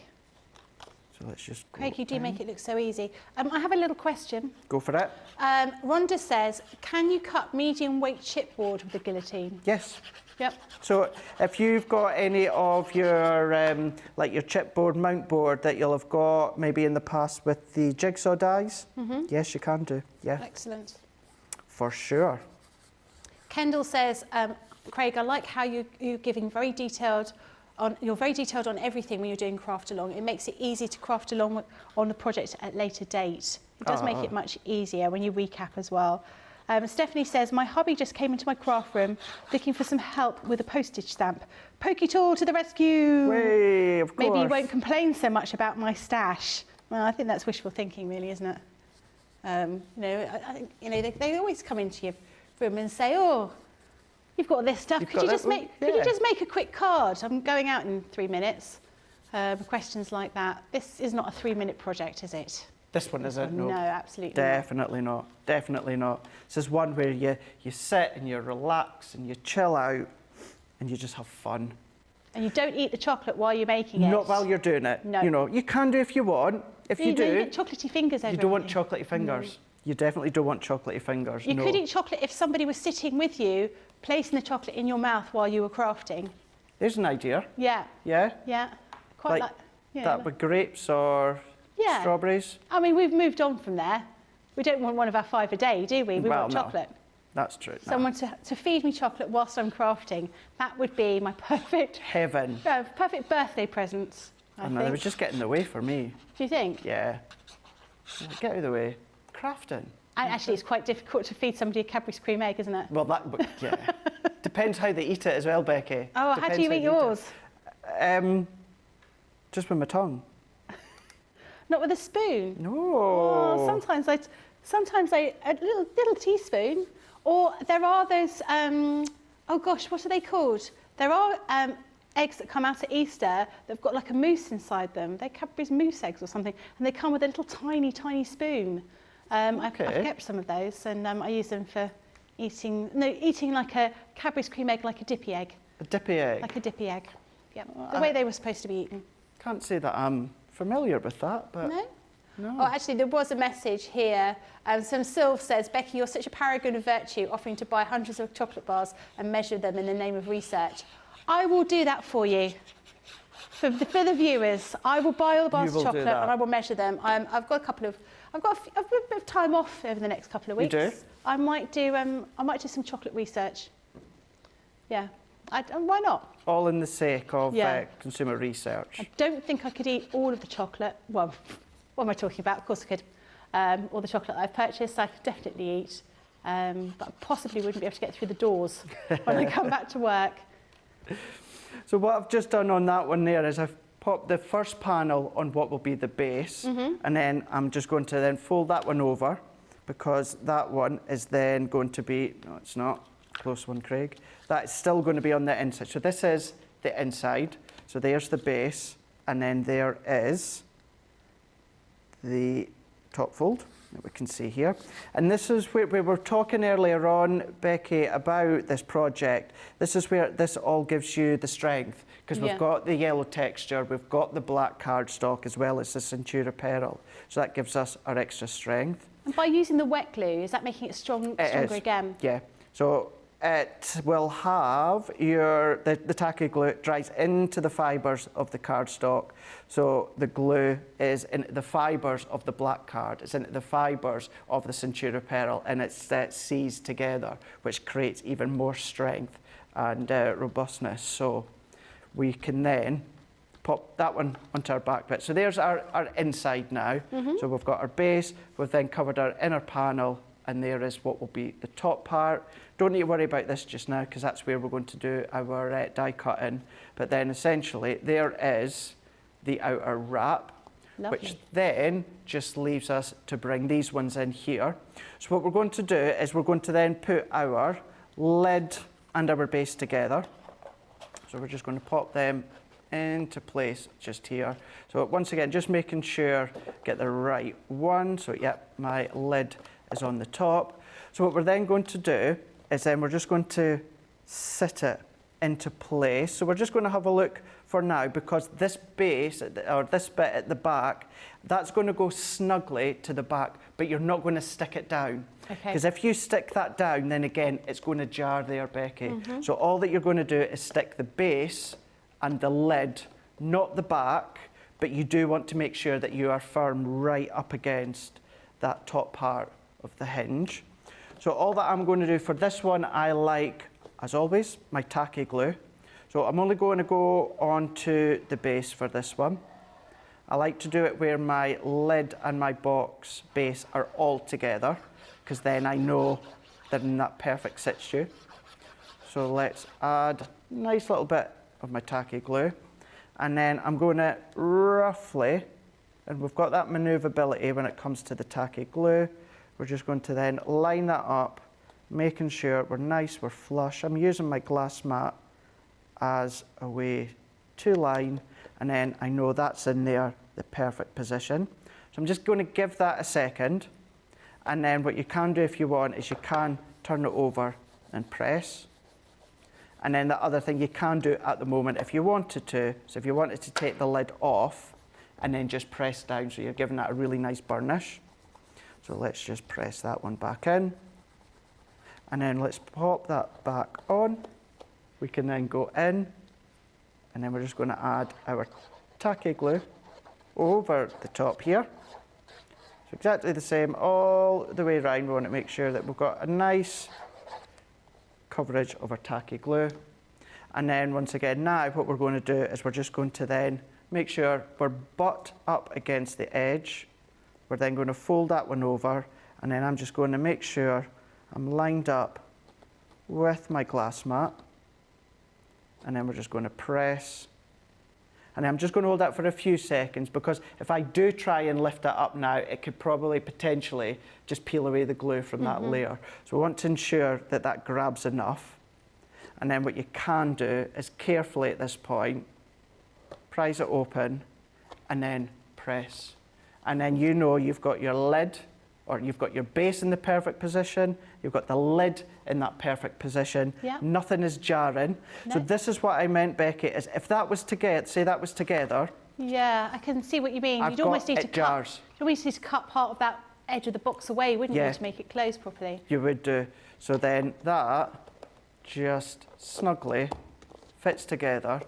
So let's just go Craig, you do in. make it look so easy. I have a little question. Go for it. Rhonda says, can you cut medium weight chipboard with a guillotine? Yes. Yep. So if you've got any of your, like your chipboard, mount board that you'll have got maybe in the past with the jigsaw dies, yes, you can do. Yeah, Excellent. for sure. Kendall says, Craig, I like how you're giving very detailed you're very detailed on everything when you're doing craft along. It makes it easy to craft along on the project at a later date. It does make it much easier when you recap as well. Stephanie says, my hubby just came into my craft room looking for some help with a postage stamp. Pokey tool to the rescue. Way, of course. Maybe he won't complain so much about my stash. Well, I think that's wishful thinking, really, isn't it? You know, I think, you know, they always come into your room and say, oh, you've got this stuff. Could you just make a quick card? I'm going out in 3 minutes. Questions like that. This is not a 3-minute project, is it? This one isn't, no. No, absolutely Definitely not. Definitely not. This is one where you sit and you relax and you chill out and you just have fun. And you don't eat the chocolate while you're making it. Not while you're doing it. No. You know, you can do if you want. If you do, you get chocolatey fingers over you don't want everything. chocolatey fingers. No. You definitely don't want chocolatey fingers. You could eat chocolate if somebody was sitting with you, placing the chocolate in your mouth while you were crafting. There's an idea. Yeah. Yeah? Yeah. Quite like yeah. That with grapes or strawberries. I mean, we've moved on from there. We don't want one of our 5 a day, do we? We want chocolate. That's true. Someone to feed me chocolate whilst I'm crafting. That would be my perfect... Heaven. Perfect birthday present, I think. They would just get in the way for me. Do you think? Yeah. Get out of the way. Crafting. And actually, it's quite difficult to feed somebody a Cadbury's cream egg, isn't it? Well, yeah. Depends how they eat it as well, Becky. Oh, how do you eat yours? Just with my tongue. Not with a spoon? No. Oh, sometimes a little teaspoon. Or there are those, oh gosh, what are they called? There are eggs that come out at Easter that've got like a mousse inside them. They're Cadbury's mousse eggs or something, and they come with a little tiny, tiny spoon. I've kept some of those, and I use them for eating like a Cadbury's cream egg, like a dippy egg. A dippy egg? Like a dippy egg, yeah. The way they were supposed to be eaten. Can't say that I'm familiar with that, but... No? No. Oh, actually, there was a message here. Some Sylv says, Becky, you're such a paragon of virtue, offering to buy hundreds of chocolate bars and measure them in the name of research. I will do that for you. For the viewers, I will buy all the bars of chocolate and I will measure them. I've got a bit of time off over the next couple of weeks. You do? I might do some chocolate research. Yeah. Why not? All in the sake of consumer research. I don't think I could eat all of the chocolate. Well, what am I talking about? Of course I could. All the chocolate I've purchased, I could definitely eat. But I possibly wouldn't be able to get through the doors when I come back to work. So what I've just done on that one there is I've popped the first panel on what will be the base, and then I'm just going to then fold that one over, because that one is then going to be, no it's not, close one Craig, that's still going to be on the inside. So this is the inside, so there's the base, and then there is the top fold that we can see here. And this is where we were talking earlier on, Becky, about this project. This is where this all gives you the strength, because we've got the yellow texture, we've got the black cardstock, as well as the cintura pearl. So that gives us our extra strength. And by using the wet glue, is that making it stronger again? Yeah. So it will have the tacky glue dries into the fibres of the cardstock. So the glue is in the fibres of the black card, it's in the fibres of the cintura pearl, and it's seized together, which creates even more strength and robustness. So we can then pop that one onto our back bit. So there's our inside now. So we've got our base, we've then covered our inner panel, and there is what will be the top part. Don't need to worry about this just now, because that's where we're going to do our die cutting. But then essentially there is the outer wrap, which then just leaves us to bring these ones in here. So what we're going to do is we're going to then put our lid and our base together. So we're just going to pop them into place just here. So once again, just making sure get the right one. So yep, my lid is on the top. So what we're then going to do is then we're just going to sit it into place. So we're just going to have a look for now, because this base, or this bit at the back, that's going to go snugly to the back, but you're not going to stick it down. Because if you stick that down, then again, it's going to jar there, Becky. So all that you're going to do is stick the base and the lid, not the back, but you do want to make sure that you are firm right up against that top part of the hinge. So all that I'm going to do for this one, I like, as always, my tacky glue. So I'm only going to go onto the base for this one. I like to do it where my lid and my box base are all together, because then I know they're in that perfect situ. So let's add a nice little bit of my tacky glue. And then I'm going to roughly, and we've got that manoeuvrability when it comes to the tacky glue, we're just going to then line that up, making sure we're nice, we're flush. I'm using my glass mat as a way to line, and then I know that's in there, the perfect position. So I'm just going to give that a second, and then what you can do if you want is you can turn it over and press. And then the other thing you can do at the moment if you wanted to, so if you wanted to take the lid off and then just press down, so you're giving that a really nice burnish. So let's just press that one back in. And then let's pop that back on. We can then go in, and then we're just going to add our tacky glue over the top here. So exactly the same all the way around. We want to make sure that we've got a nice coverage of our tacky glue. And then once again, now what we're going to do is we're just going to then make sure we're butt up against the edge. We're then going to fold that one over, and then I'm just going to make sure I'm lined up with my glass mat. And then we're just going to press. And I'm just going to hold that for a few seconds, because if I do try and lift it up now, it could probably potentially just peel away the glue from that layer. So we want to ensure that that grabs enough. And then what you can do is carefully at this point, prise it open and then press. And then you know you've got your lid, or you've got your base in the perfect position, you've got the lid in that perfect position, nothing is jarring. No. So this is what I meant, Becky, is if that was together, say that was together. Yeah, I can see what you mean. You'd almost need to cut part of that edge of the box away, wouldn't you, to make it close properly? You would do. So then that just snugly fits together,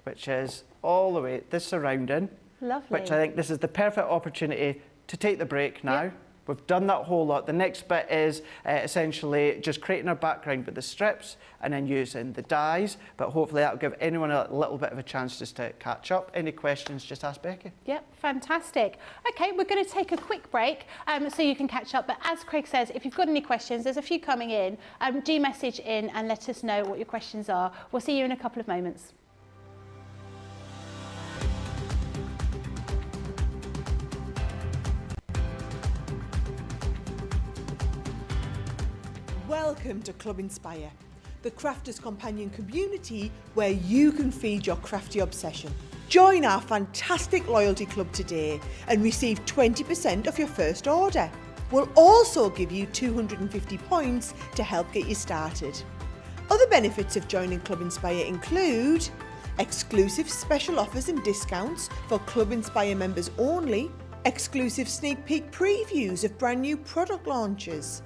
which is all the way, this surrounding. Lovely. Which I think this is the perfect opportunity to take the break now. Yep. We've done that whole lot. The next bit is essentially just creating our background with the strips and then using the dies, but hopefully that'll give anyone a little bit of a chance just to catch up. Any questions, just ask Becky. Yep, fantastic. Okay, we're going to take a quick break so you can catch up, but as Craig says, if you've got any questions, there's a few coming in, do message in and let us know what your questions are. We'll see you in a couple of moments. Welcome to Club Inspire, the crafters' companion community where you can feed your crafty obsession. Join our fantastic loyalty club today and receive 20% off your first order. We'll also give you 250 points to help get you started. Other benefits of joining Club Inspire include exclusive special offers and discounts for Club Inspire members only, exclusive sneak peek previews of brand new product launches,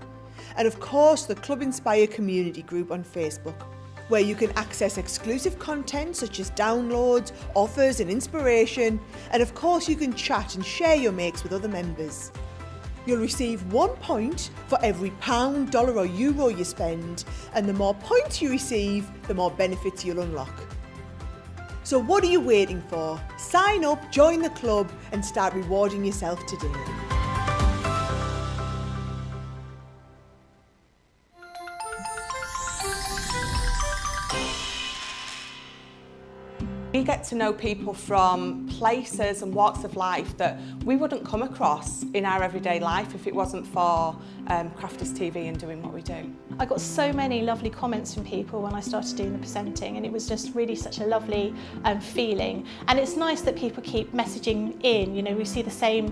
and of course the Club Inspire community group on Facebook, where you can access exclusive content such as downloads, offers and inspiration, and of course you can chat and share your makes with other members. You'll receive 1 point for every £1, dollar or euro you spend, and the more points you receive, the more benefits you'll unlock. So what are you waiting for? Sign up, join the club and start rewarding yourself today. We get to know people from places and walks of life that we wouldn't come across in our everyday life if it wasn't for Crafters TV and doing what we do. I got so many lovely comments from people when I started doing the presenting, and it was just really such a lovely feeling. And it's nice that people keep messaging in. You know, we see the same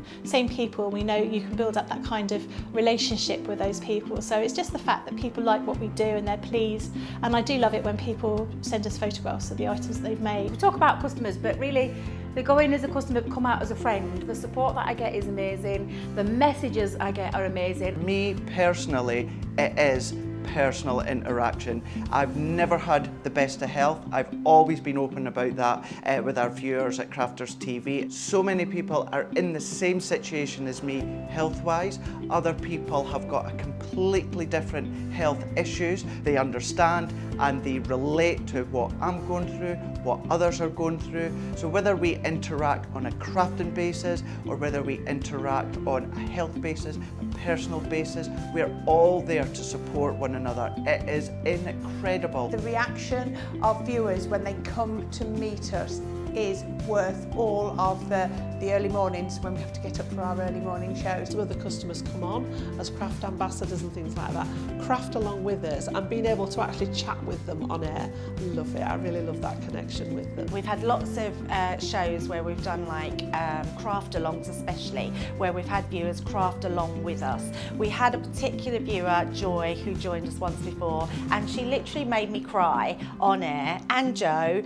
people. We know you can build up that kind of relationship with those people. So it's just the fact that people like what we do and they're pleased. And I do love it when people send us photographs of the items that they've made. We talk about customers, but really they go in as a customer, come out as a friend. The support that I get is amazing. The messages I get are amazing. Me personally, it is personal interaction. I've never had the best of health. I've always been open about that with our viewers at Crafters TV. So many people are in the same situation as me health-wise. Other people have got a completely different health issues. They understand and they relate to what I'm going through, what others are going through. So whether we interact on a crafting basis or whether we interact on a health basis, a personal basis, we're all there to support one another. It is incredible. The reaction of viewers when they come to meet us is worth all of the early mornings when we have to get up for our early morning shows. Some of the customers come on as craft ambassadors and things like that, craft along with us, and being able to actually chat with them on air. I love it. I really love that connection with them. We've had lots of shows where we've done like craft alongs, especially where we've had viewers craft along with us. We had a particular viewer, Joy, who joined us once before, and she literally made me cry on air, and Joe,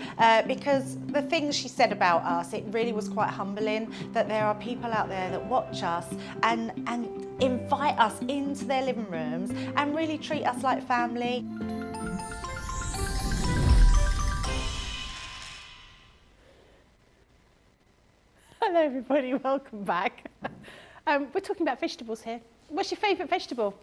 because the things she said about us, it really was quite humbling that there are people out there that watch us and invite us into their living rooms and really treat us like family. Hello everybody, welcome back. We're talking about vegetables here. What's your favourite vegetable?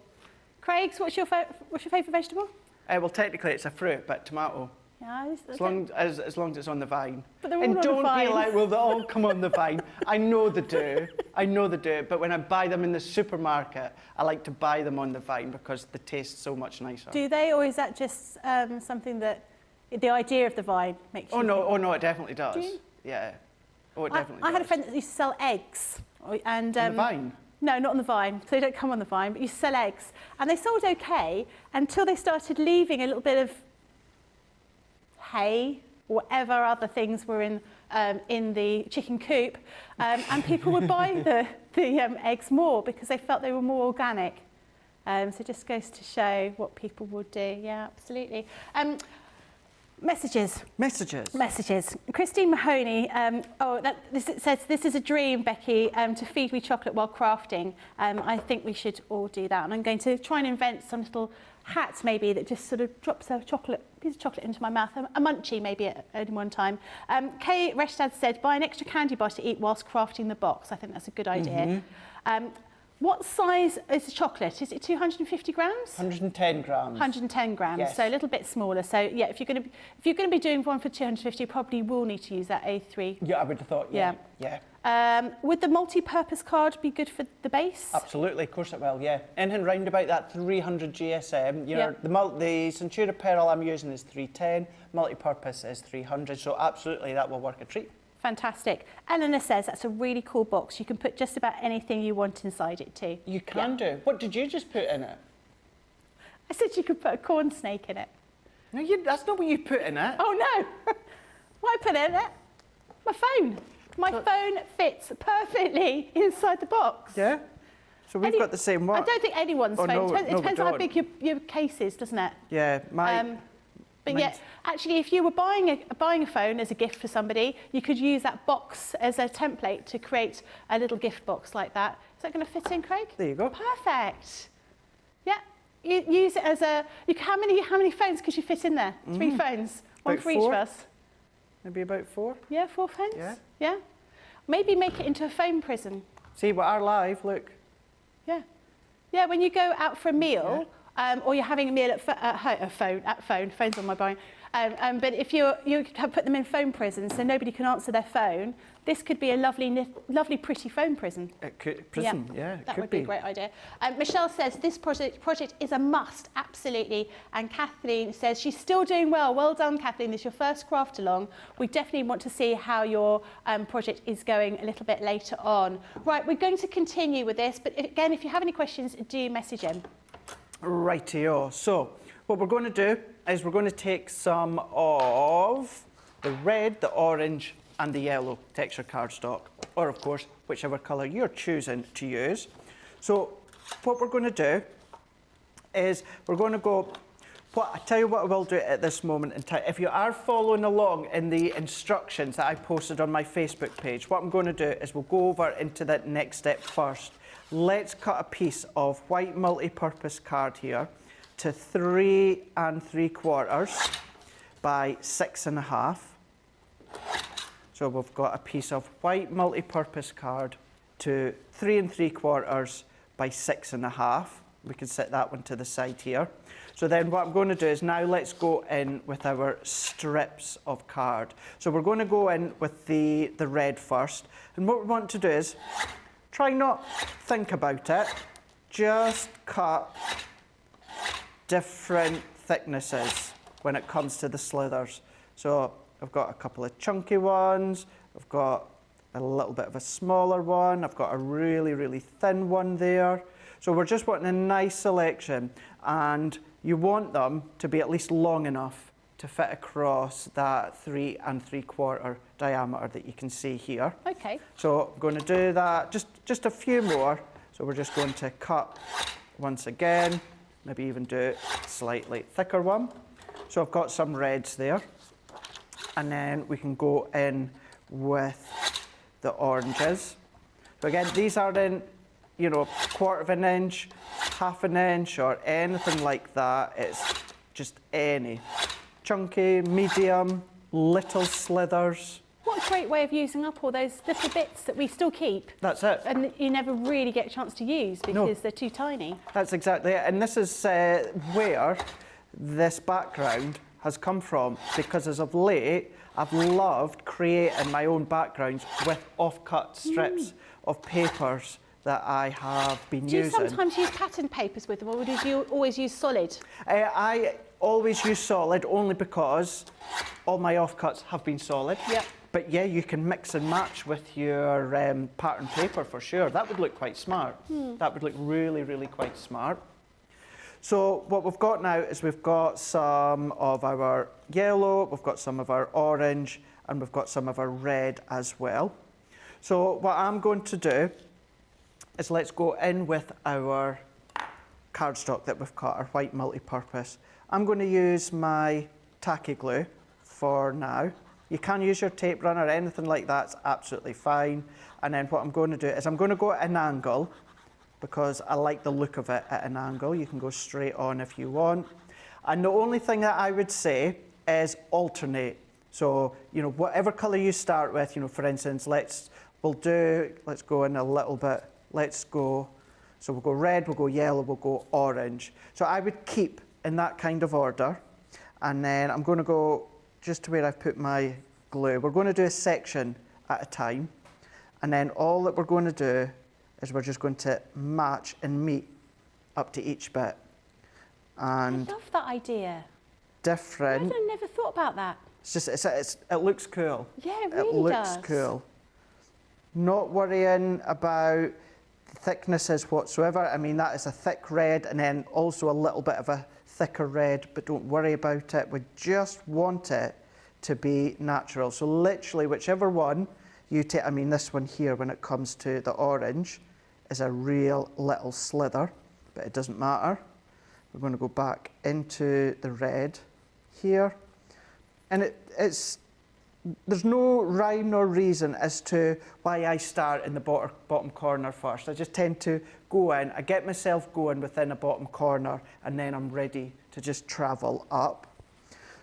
Craig's, what's your favourite vegetable? Well, technically it's a fruit, but tomato. Yeah, As long as it's on the vine. But they're all and on the don't vine. be like, well, they all come on the vine. I know they do. But when I buy them in the supermarket, I like to buy them on the vine because they taste so much nicer. Do they, or is that just something that the idea of the vine makes you think? Oh no, it definitely does. Do you? Yeah. Oh, it definitely does. I had a friend that used to sell eggs. And, on the vine? No, not on the vine. So they don't come on the vine, but you sell eggs. And they sold okay until they started leaving a little bit of hay, whatever other things were in the chicken coop, and people would buy the eggs more because they felt they were more organic. So it just goes to show what people would do. Yeah, absolutely. Messages. Christine Mahoney, it says, this is a dream, Becky, to feed me chocolate while crafting. I think we should all do that. And I'm going to try and invent some little hat maybe that just sort of drops a piece of chocolate into my mouth, a munchie maybe at any one time. Kay Reshtad said, buy an extra candy bar to eat whilst crafting the box. I think that's a good idea. What size is the chocolate? Is it 250 grams? 110 grams. 110 grams, yes. So a little bit smaller. So yeah, if you're going to be doing one for 250, you probably will need to use that A3. Yeah, I would have thought. Yeah. Would the multi-purpose card be good for the base? Absolutely, of course it will. Yeah, anything round about that 300 GSM. Yeah. The Centura Pearl I'm using is 310. Multi-purpose is 300. So absolutely, that will work a treat. Fantastic. Eleanor says that's a really cool box. You can put just about anything you want inside it too. You can do. What did you just put in it? I said you could put a corn snake in it. No, that's not what you put in it. Oh no! What I put in it? My phone. My phone fits perfectly inside the box. Yeah. So we've got the same one. I don't think anyone's phone. It depends on how big your case is, doesn't it? Yeah, But yeah, actually, if you were buying a phone as a gift for somebody, you could use that box as a template to create a little gift box like that. Is that going to fit in, Craig? There you go. Perfect. Yeah, you use it as a. How many phones could you fit in there? 3 phones, one About for each 4. of us. Maybe about 4. Yeah, 4 phones. Yeah. Maybe make it into a phone prison. See, we are live. Look. Yeah. Yeah, when you go out for a meal. Or you're having a meal phone's on my brain. But if you put them in phone prisons so nobody can answer their phone, this could be a lovely pretty phone prison. It could, that would be a great idea. Michelle says this project is a must, absolutely. And Kathleen says she's still doing well. Well done, Kathleen. This is your first craft along. We definitely want to see how your project is going a little bit later on. Right, we're going to continue with this, but again, if you have any questions, do message in. Rightio. So what we're going to do is we're going to take some of the red, the orange and the yellow texture cardstock, or of course whichever colour you're choosing to use. So what we're going to do is we're going to go, I tell you what I will do at this moment in time. If you are following along in the instructions that I posted on my Facebook page, what I'm going to do is we'll go over into that next step first. Let's cut a piece of white multi-purpose card here to 3 3/4 by 6.5. So we've got a piece of white multi-purpose card to 3 3/4 by 6.5. We can set that one to the side here. So then what I'm going to do is now let's go in with our strips of card. So we're going to go in with the red first. And what we want to do is try not think about it. Just cut different thicknesses when it comes to the slithers. So I've got a couple of chunky ones. I've got a little bit of a smaller one. I've got a really, really thin one there. So we're just wanting a nice selection, and you want them to be at least long enough to fit across that 3 3/4 diameter that you can see here. Okay. So I'm going to do that, just a few more. So we're just going to cut once again, maybe even do a slightly thicker one. So I've got some reds there. And then we can go in with the oranges. So again, these are in, you know, 1/4 of an inch, 1/2 an inch, or anything like that. It's just any. Chunky, medium, little slithers. What a great way of using up all those little bits that we still keep. That's it. And you never really get a chance to use because they're too tiny. That's exactly it. And this is where this background has come from, because as of late, I've loved creating my own backgrounds with off-cut strips of papers that I have been using. Do you sometimes use pattern papers with them, or do you always use solid? I always use solid only because all my offcuts have been solid. Yep. But yeah, you can mix and match with your pattern paper for sure. That would look quite smart. That would look really, really quite smart. So what we've got now is we've got some of our yellow, we've got some of our orange, and we've got some of our red as well. So what I'm going to do is let's go in with our cardstock that we've cut, our white multi-purpose. I'm going to use my tacky glue for now. You can use your tape runner or anything like that, it's absolutely fine. And then what I'm going to do is I'm going to go at an angle, because I like the look of it at an angle. You can go straight on if you want. And the only thing that I would say is alternate. So, you know, whatever colour you start with, you know, for instance, let's go in a little bit, so we'll go red, we'll go yellow, we'll go orange. So I would keep in that kind of order. And then I'm going to go just to where I've put my glue. We're going to do a section at a time. And then all that we're going to do is we're just going to match and meet up to each bit. And I love that idea. Different. I never thought about that. It's just, it looks cool. Yeah, it really looks does. cool. Not worrying about thicknesses whatsoever. I mean, that is a thick red and then also a little bit of a thicker red, but don't worry about it. We just want it to be natural. So literally whichever one you take, I mean this one here when it comes to the orange is a real little slither, but it doesn't matter. We're going to go back into the red here. And there's no rhyme nor reason as to why I start in the bottom corner first. I just tend to go in, I get myself going within a bottom corner, and then I'm ready to just travel up.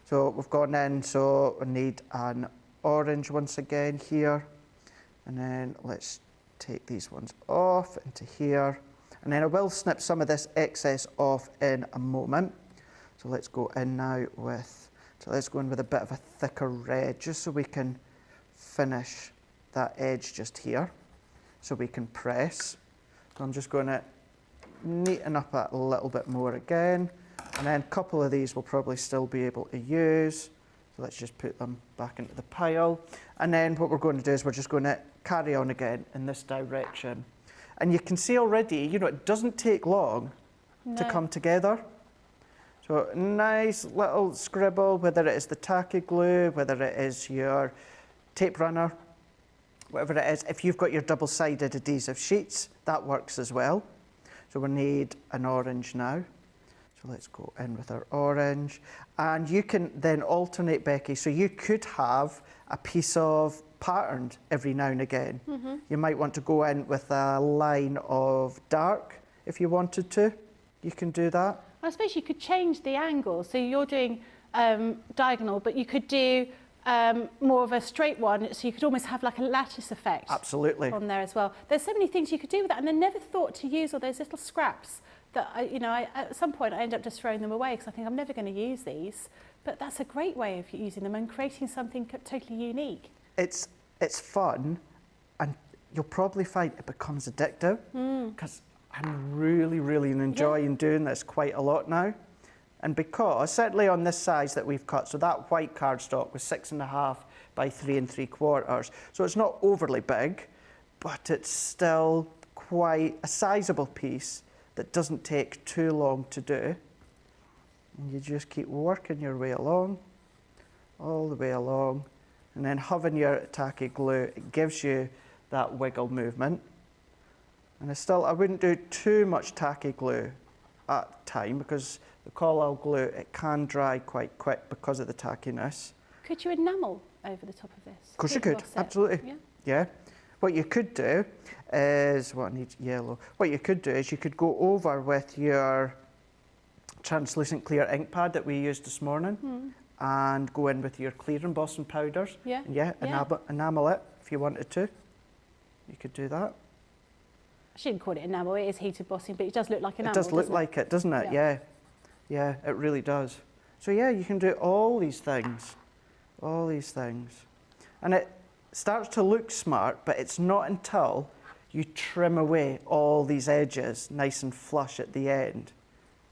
So we've gone in, so we need an orange once again here. And then let's take these ones off into here. And then I will snip some of this excess off in a moment. So let's go in now with, let's go in with a bit of a thicker red, just so we can finish that edge just here. So we can press. So I'm just going to neaten up that a little bit more again. And then a couple of these we'll probably still be able to use. So let's just put them back into the pile. And then what we're going to do is we're just going to carry on again in this direction. And you can see already, you know, it doesn't take long to come together. So nice little scribble, whether it is the tacky glue, whether it is your tape runner, whatever it is. If you've got your double-sided adhesive sheets, that works as well. So we need an orange now. So let's go in with our orange. And you can then alternate, Becky. So you could have a piece of patterned every now and again. You might want to go in with a line of dark if you wanted to. You can do that. I suppose you could change the angle. So you're doing diagonal, but you could do more of a straight one, so you could almost have like a lattice effect. Absolutely. On there as well. There's so many things you could do with that, and I never thought to use all those little scraps that at some point I end up just throwing them away because I think I'm never going to use these. But that's a great way of using them and creating something totally unique. It's fun, and you'll probably find it becomes addictive because I'm really enjoying doing this quite a lot now. And because, certainly on this size that we've cut, so that white cardstock was 6.5 by 3 3/4. So it's not overly big, but it's still quite a sizable piece that doesn't take too long to do. And you just keep working your way along, all the way along, and then having your tacky glue, it gives you that wiggle movement. And I wouldn't do too much tacky glue at time because the collal glue, it can dry quite quick because of the tackiness. Could you enamel over the top of this? Of course you could, absolutely. Yeah. What you could do is, I need yellow. What you could do is you could go over with your translucent clear ink pad that we used this morning and go in with your clear embossing powders. Yeah. Enamel it if you wanted to. You could do that. I shouldn't call it enamel, it is heat embossing, but it does look like enamel. It does look like it, doesn't it? Yeah. Yeah, it really does. So yeah, you can do all these things. And it starts to look smart, but it's not until you trim away all these edges nice and flush at the end.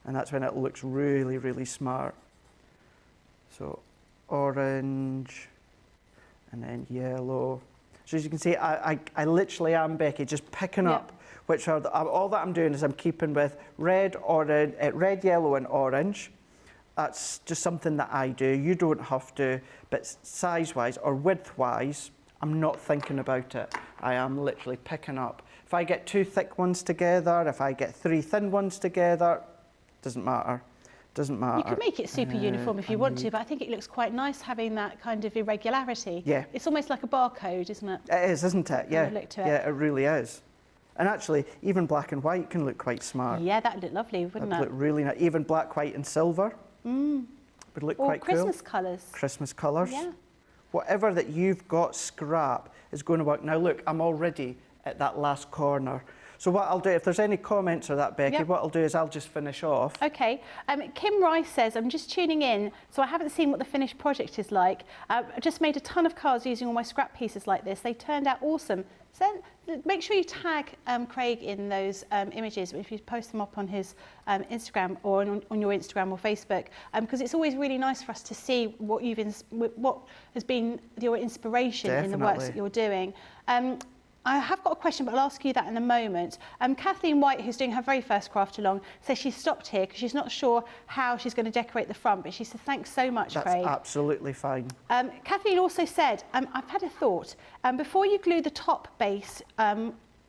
And that's when it looks really smart. So orange, and then yellow. So as you can see, I literally am, Becky, just picking up which are all that I'm doing is I'm keeping with red, yellow, and orange. That's just something that I do. You don't have to, but size-wise or width-wise, I'm not thinking about it. I am literally picking up. If I get 2 thick ones together, if I get 3 thin ones together, doesn't matter. You could make it super uniform if you want to, but I think it looks quite nice having that kind of irregularity. Yeah. It's almost like a barcode, isn't it? It is, isn't it? Yeah. Look to it. Yeah, it really is. And actually, even black and white can look quite smart. Yeah, that'd look lovely, wouldn't it? Look really nice. Even black, white, and silver would look quite cool. Christmas colours. Christmas colours. Yeah. Whatever that you've got scrap is going to work. Now look, I'm already at that last corner. So what I'll do, if there's any comments or that, Becky, what I'll do is I'll just finish off. Okay. Kim Rice says, I'm just tuning in, so I haven't seen what the finished project is like. I just made a ton of cards using all my scrap pieces like this. They turned out awesome. So make sure you tag Craig in those images if you post them up on his Instagram or on your Instagram or Facebook, because it's always really nice for us to see what has been your inspiration in the works that you're doing. I have got a question, but I'll ask you that in a moment. Kathleen White, who's doing her very first craft along, says she's stopped here because she's not sure how she's going to decorate the front, but she said, thanks so much, Craig. That's absolutely fine. Kathleen also said, I've had a thought. Before you glue the top base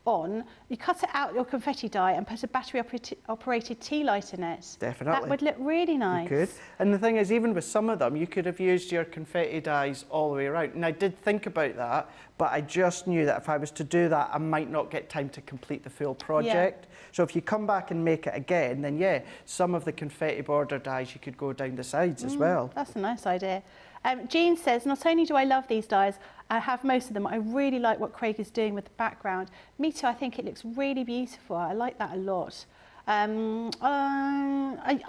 on, you cut it out your confetti die and put a battery-operated tea light in it. Definitely. That would look really nice. You could. And the thing is, even with some of them, you could have used your confetti dies all the way around. And I did think about that, but I just knew that if I was to do that, I might not get time to complete the full project. Yeah. So if you come back and make it again, then yeah, some of the confetti border dies, you could go down the sides as well. That's a nice idea. Jean says, not only do I love these dies, I have most of them. I really like what Craig is doing with the background. Me too, I think it looks really beautiful. I like that a lot. I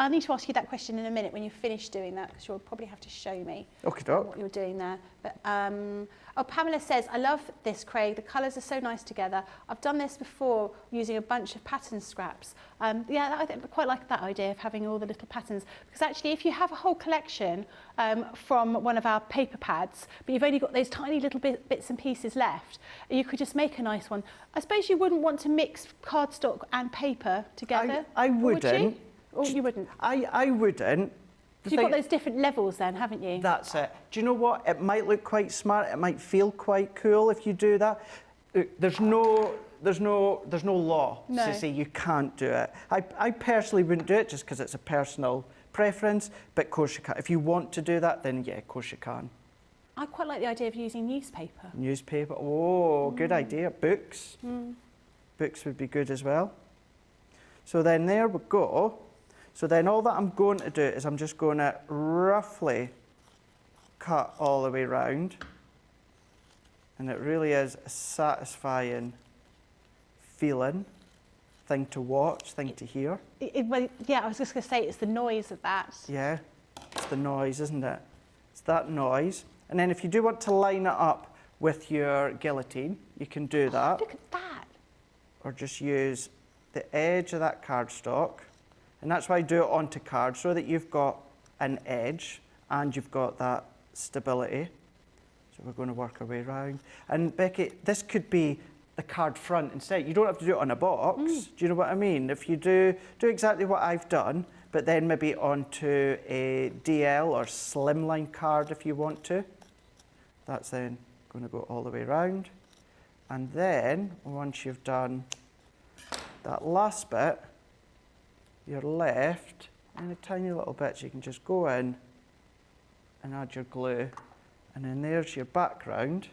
need to ask you that question in a minute when you finish doing that, because you'll probably have to show me what you're doing there. But, Pamela says, I love this, Craig. The colours are so nice together. I've done this before using a bunch of pattern scraps. Yeah, I quite like that idea of having all the little patterns, because actually if you have a whole collection from one of our paper pads, but you've only got those tiny little bits and pieces left, you could just make a nice one. I suppose you wouldn't want to mix cardstock and paper together. I wouldn't. Or you wouldn't? I wouldn't. You've got those different levels then, haven't you? That's it. Do you know what? It might look quite smart. It might feel quite cool if you do that. There's no law to say you can't do it. I personally wouldn't do it just because it's a personal preference, but of course you can. If you want to do that, then yeah, of course you can. I quite like the idea of using newspaper. Newspaper, oh, good idea. Books. Books would be good as well. So then there we go. So then all that I'm going to do is I'm just going to roughly cut all the way round. And it really is a satisfying feeling. thing to watch, thing to hear. Well, yeah, I was just going to say it's the noise of that. Yeah, it's the noise, isn't it? It's that noise. And then if you do want to line it up with your guillotine, you can do that. Look at that. Or just use the edge of that cardstock. And that's why I do it onto card, so that you've got an edge and you've got that stability. So we're going to work our way around. And Becky, this could be the card front instead. You don't have to do it on a box. Do you know what I mean? If you do exactly what I've done, but then maybe onto a DL or slimline card if you want to. That's then going to go all the way around. And then once you've done that last bit, you're left in a tiny little bit. So you can just go in and add your glue. And then there's your background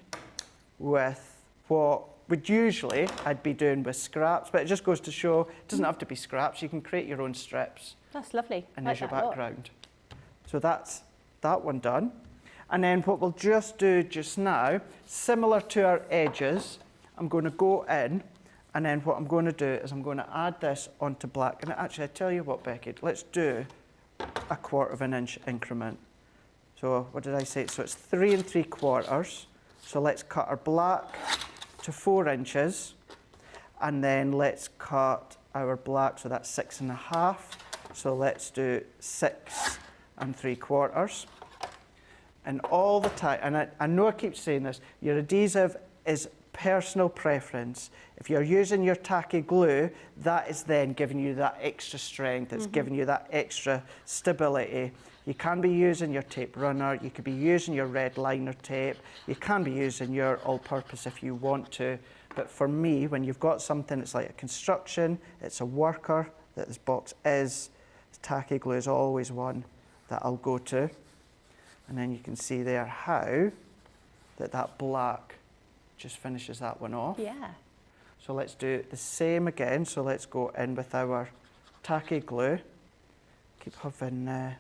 with what would usually I'd be doing with scraps, but it just goes to show it doesn't have to be scraps. You can create your own strips. That's lovely. And Like there's your that a lot. background. So that's that one done. And then what we'll just do just now, similar to our edges, I'm going to go in, and then what I'm going to do is I'm going to add this onto black. And actually, I tell you what, Becky, let's do a 1/4 inch increment. So what did I say? So it's 3 3/4. So let's cut our black to 4 inches, and then let's cut our black, so that's 6 1/2. So let's do 6 3/4. And all the time, and I know I keep saying this, your adhesive is personal preference. If you're using your tacky glue, that is then giving you that extra strength, it's giving you that extra stability. You can be using your tape runner, you could be using your red liner tape, you can be using your all-purpose if you want to. But for me, when you've got something that's like a construction, it's a worker that this box is, tacky glue is always one that I'll go to. And then you can see there how that black just finishes that one off. Yeah. So let's do the same again. So let's go in with our tacky glue. Keep having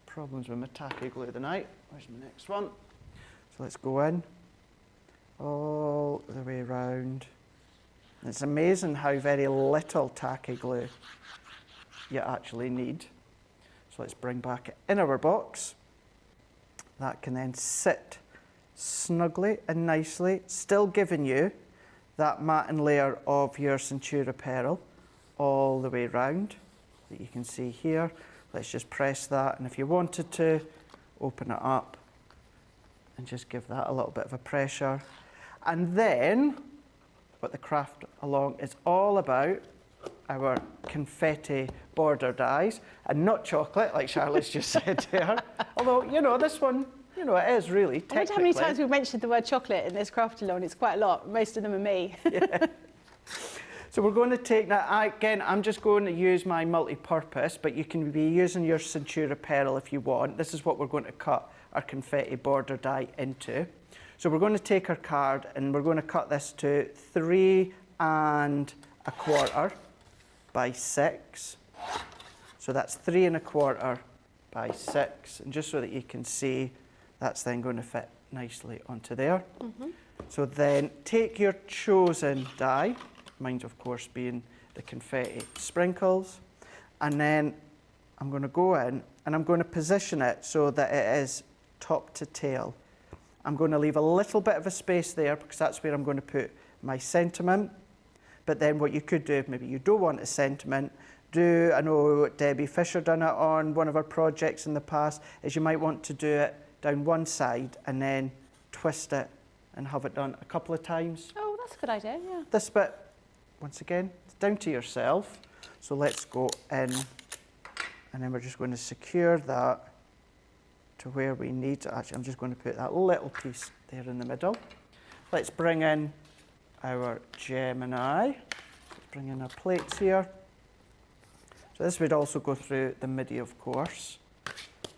problems with my tacky glue tonight. Where's my next one? So let's go in all the way around. It's amazing how very little tacky glue you actually need. So let's bring back in our box. That can then sit snugly and nicely, still giving you that matting layer of your Centura pearl all the way round that you can see here. Let's just press that, and if you wanted to, open it up and just give that a little bit of a pressure. And then what the craft along is all about, our confetti border dies, and not chocolate, like Charlotte's just said there. Although, you know, this one, you know, it is really technically. I wonder how many times we've mentioned the word chocolate in this craft alone. It's quite a lot. Most of them are me. Yeah. So we're going to take that, again, I'm just going to use my multi-purpose, but you can be using your Centura pearl if you want. This is what we're going to cut our confetti border die into. So we're going to take our card and we're going to cut this to 3 1/4 by 6. So that's 3 1/4 by 6. And just so that you can see, that's then going to fit nicely onto there. So then take your chosen die, mine's of course being the confetti sprinkles, and then I'm going to go in and I'm going to position it so that it is top to tail. I'm going to leave a little bit of a space there because that's where I'm going to put my sentiment. But then what you could do, if maybe you don't want a sentiment, I know Debbie Fisher done it on one of our projects in the past, is you might want to do it down one side and then twist it and have it done a couple of times. Oh, that's a good idea, yeah. This bit, once again, it's down to yourself. So let's go in, and then we're just going to secure that to where we need to. Actually, I'm just going to put that little piece there in the middle. Let's bring in our Gemini. Let's bring in our plates here. So this would also go through the MIDI, of course.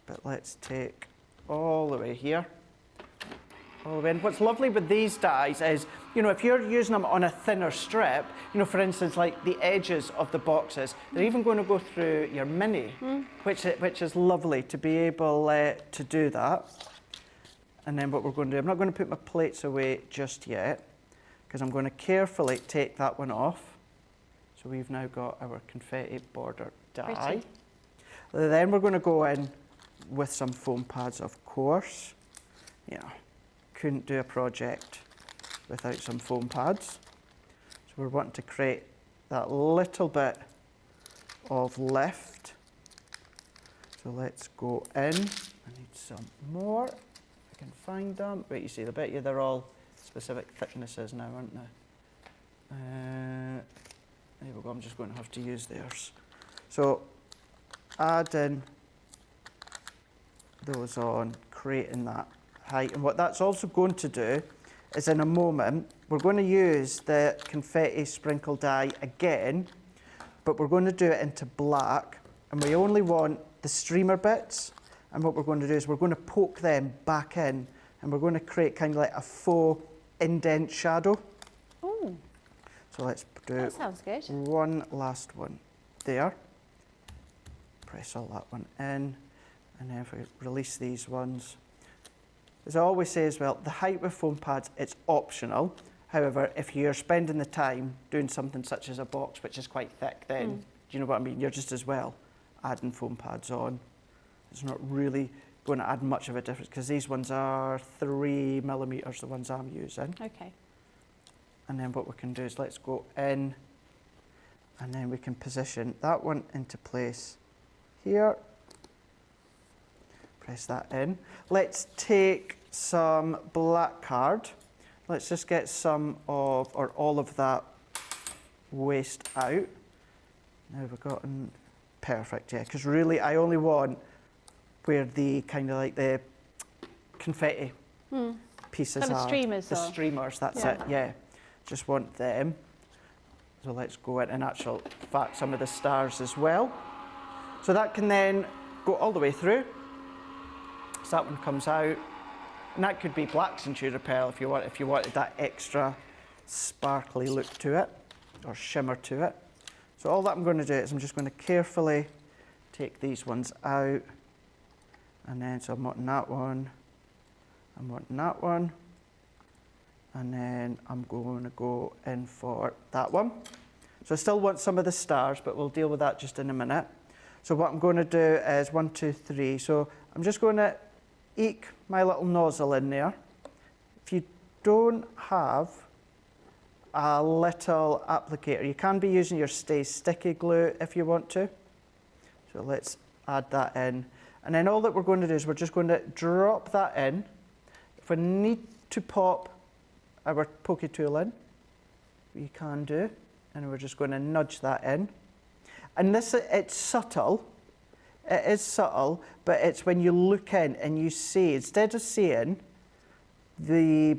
But let's take all the way here. All the way in. What's lovely with these dies is, you know, if you're using them on a thinner strip, you know, for instance, like the edges of the boxes, they're even going to go through your mini, which is lovely to be able to do that. And then what we're going to do, I'm not going to put my plates away just yet, because I'm going to carefully take that one off. So we've now got our confetti border die. Pretty. Then we're going to go in with some foam pads, of course. Yeah, couldn't do a project without some foam pads. So we're wanting to create that little bit of lift. So let's go in. I need some more. If I can find them. Wait, you see, I bet you they're all specific thicknesses now, aren't they? There we go, I'm just going to have to use theirs. So add in those on, creating that height. And what that's also going to do is in a moment, we're going to use the confetti sprinkle dye again, but we're going to do it into black. And we only want the streamer bits. And what we're going to do is we're going to poke them back in, and we're going to create kind of like a faux indent shadow. Ooh. So let's do That sounds good. one last one there. Press all that one in, and then if we release these ones. As I always say as well, the height with foam pads, it's optional. However, if you're spending the time doing something such as a box, which is quite thick, then, do you know what I mean? You're just as well adding foam pads on. It's not really going to add much of a difference because these ones are 3 millimeters, the ones I'm using. Okay. And then what we can do is let's go in, and then we can position that one into place here. Press that in. Let's take some black card. Let's just get some of, or all of that waste out. Now we've gotten, perfect, yeah, because really I only want where the kind of like the confetti pieces Kind of are. streamers The are. streamers, that's it, yeah. Just want them. So let's go in actual fact some of the stars as well. So that can then go all the way through. So that one comes out. And that could be black Centura pearl if you wanted that extra sparkly look to it, or shimmer to it. So all that I'm going to do is I'm just going to carefully take these ones out. And then, so I'm wanting that one, I'm wanting that one, and then I'm going to go in for that one. So I still want some of the stars, but we'll deal with that just in a minute. So what I'm going to do is 1, 2, 3. So I'm just going to eke my little nozzle in there. If you don't have a little applicator, you can be using your Stay Sticky glue if you want to. So let's add that in. And then all that we're going to do is we're just going to drop that in. If we need to pop our pokey tool in, we can do. And we're just going to nudge that in. And this, it's subtle. It is subtle, but it's when you look in and you see, instead of seeing the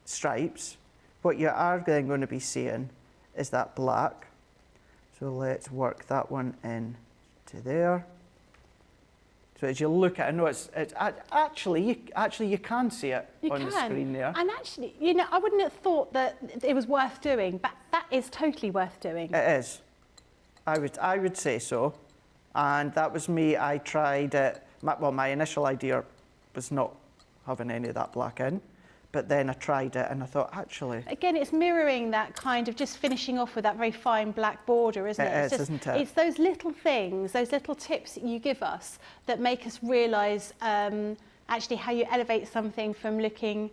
stripes, what you are then going to be seeing is that black. So let's work that one in to there. So as you look at it, I know it's actually you can see it on the screen there. And actually, you know, I wouldn't have thought that it was worth doing, but that is totally worth doing. It is. I would say so. And that was me. I tried it. My initial idea was not having any of that black in, but then I tried it and I thought, actually. Again, it's mirroring that kind of just finishing off with that very fine black border, isn't it? It is, isn't it? It's those little things, those little tips that you give us that make us realise actually how you elevate something from looking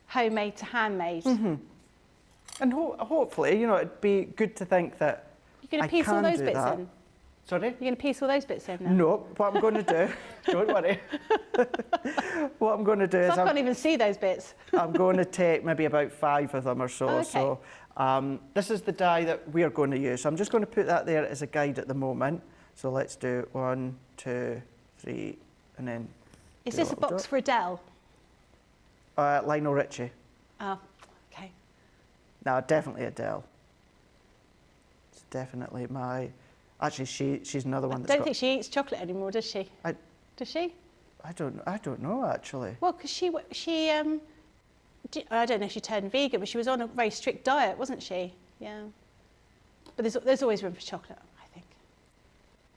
homemade to handmade. Mm-hmm. And hopefully, you know, it'd be good to think that You're going to piece all those bits in? Sorry? You're going to piece all those bits in now? No, what I'm going to do, don't worry. What I'm going to do is I can't even see those bits. I'm going to take maybe about 5 of them or so. Oh, okay. So this is the die that we are going to use. So I'm just going to put that there as a guide at the moment. So let's do 1, 2, 3, and then. Is this a box for Adele? Lionel Richie. Oh, okay. No, definitely Adele. It's definitely my. Actually, she's another one. I don't think she eats chocolate anymore, does she? Does she? I don't know actually. Well, because she I don't know if she turned vegan, but she was on a very strict diet, wasn't she? Yeah. But there's always room for chocolate, I think.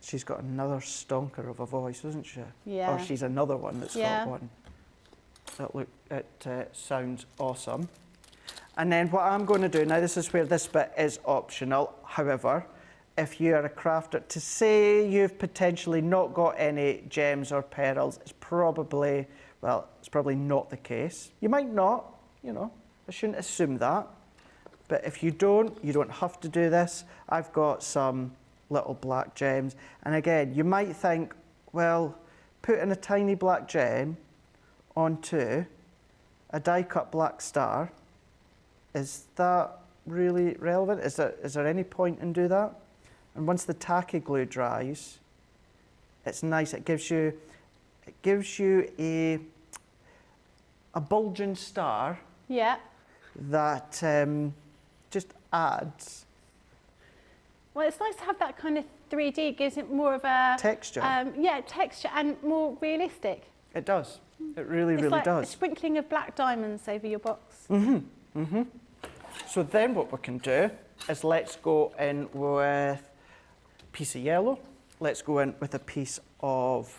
She's got another stonker of a voice, isn't she? Yeah. Or she's another one that's Yeah. got one. It sounds awesome. And then what I'm going to do, now this is where this bit is optional, however, if you are a crafter, to say you've potentially not got any gems or pearls, it's probably not the case. You might not, you know, I shouldn't assume that. But if you don't have to do this. I've got some little black gems. And again, you might think, well, putting a tiny black gem onto a die-cut black star, is that really relevant? Is there any point in doing that? And once the tacky glue dries, it's nice. It gives you a bulging star. Yeah. That just adds. Well, it's nice to have that kind of 3D. It gives it more of a texture. Yeah, texture and more realistic. It does. It really, it's really like does. a sprinkling of black diamonds over your box. So then what we can do is let's go in with a piece of yellow. Let's go in with a piece of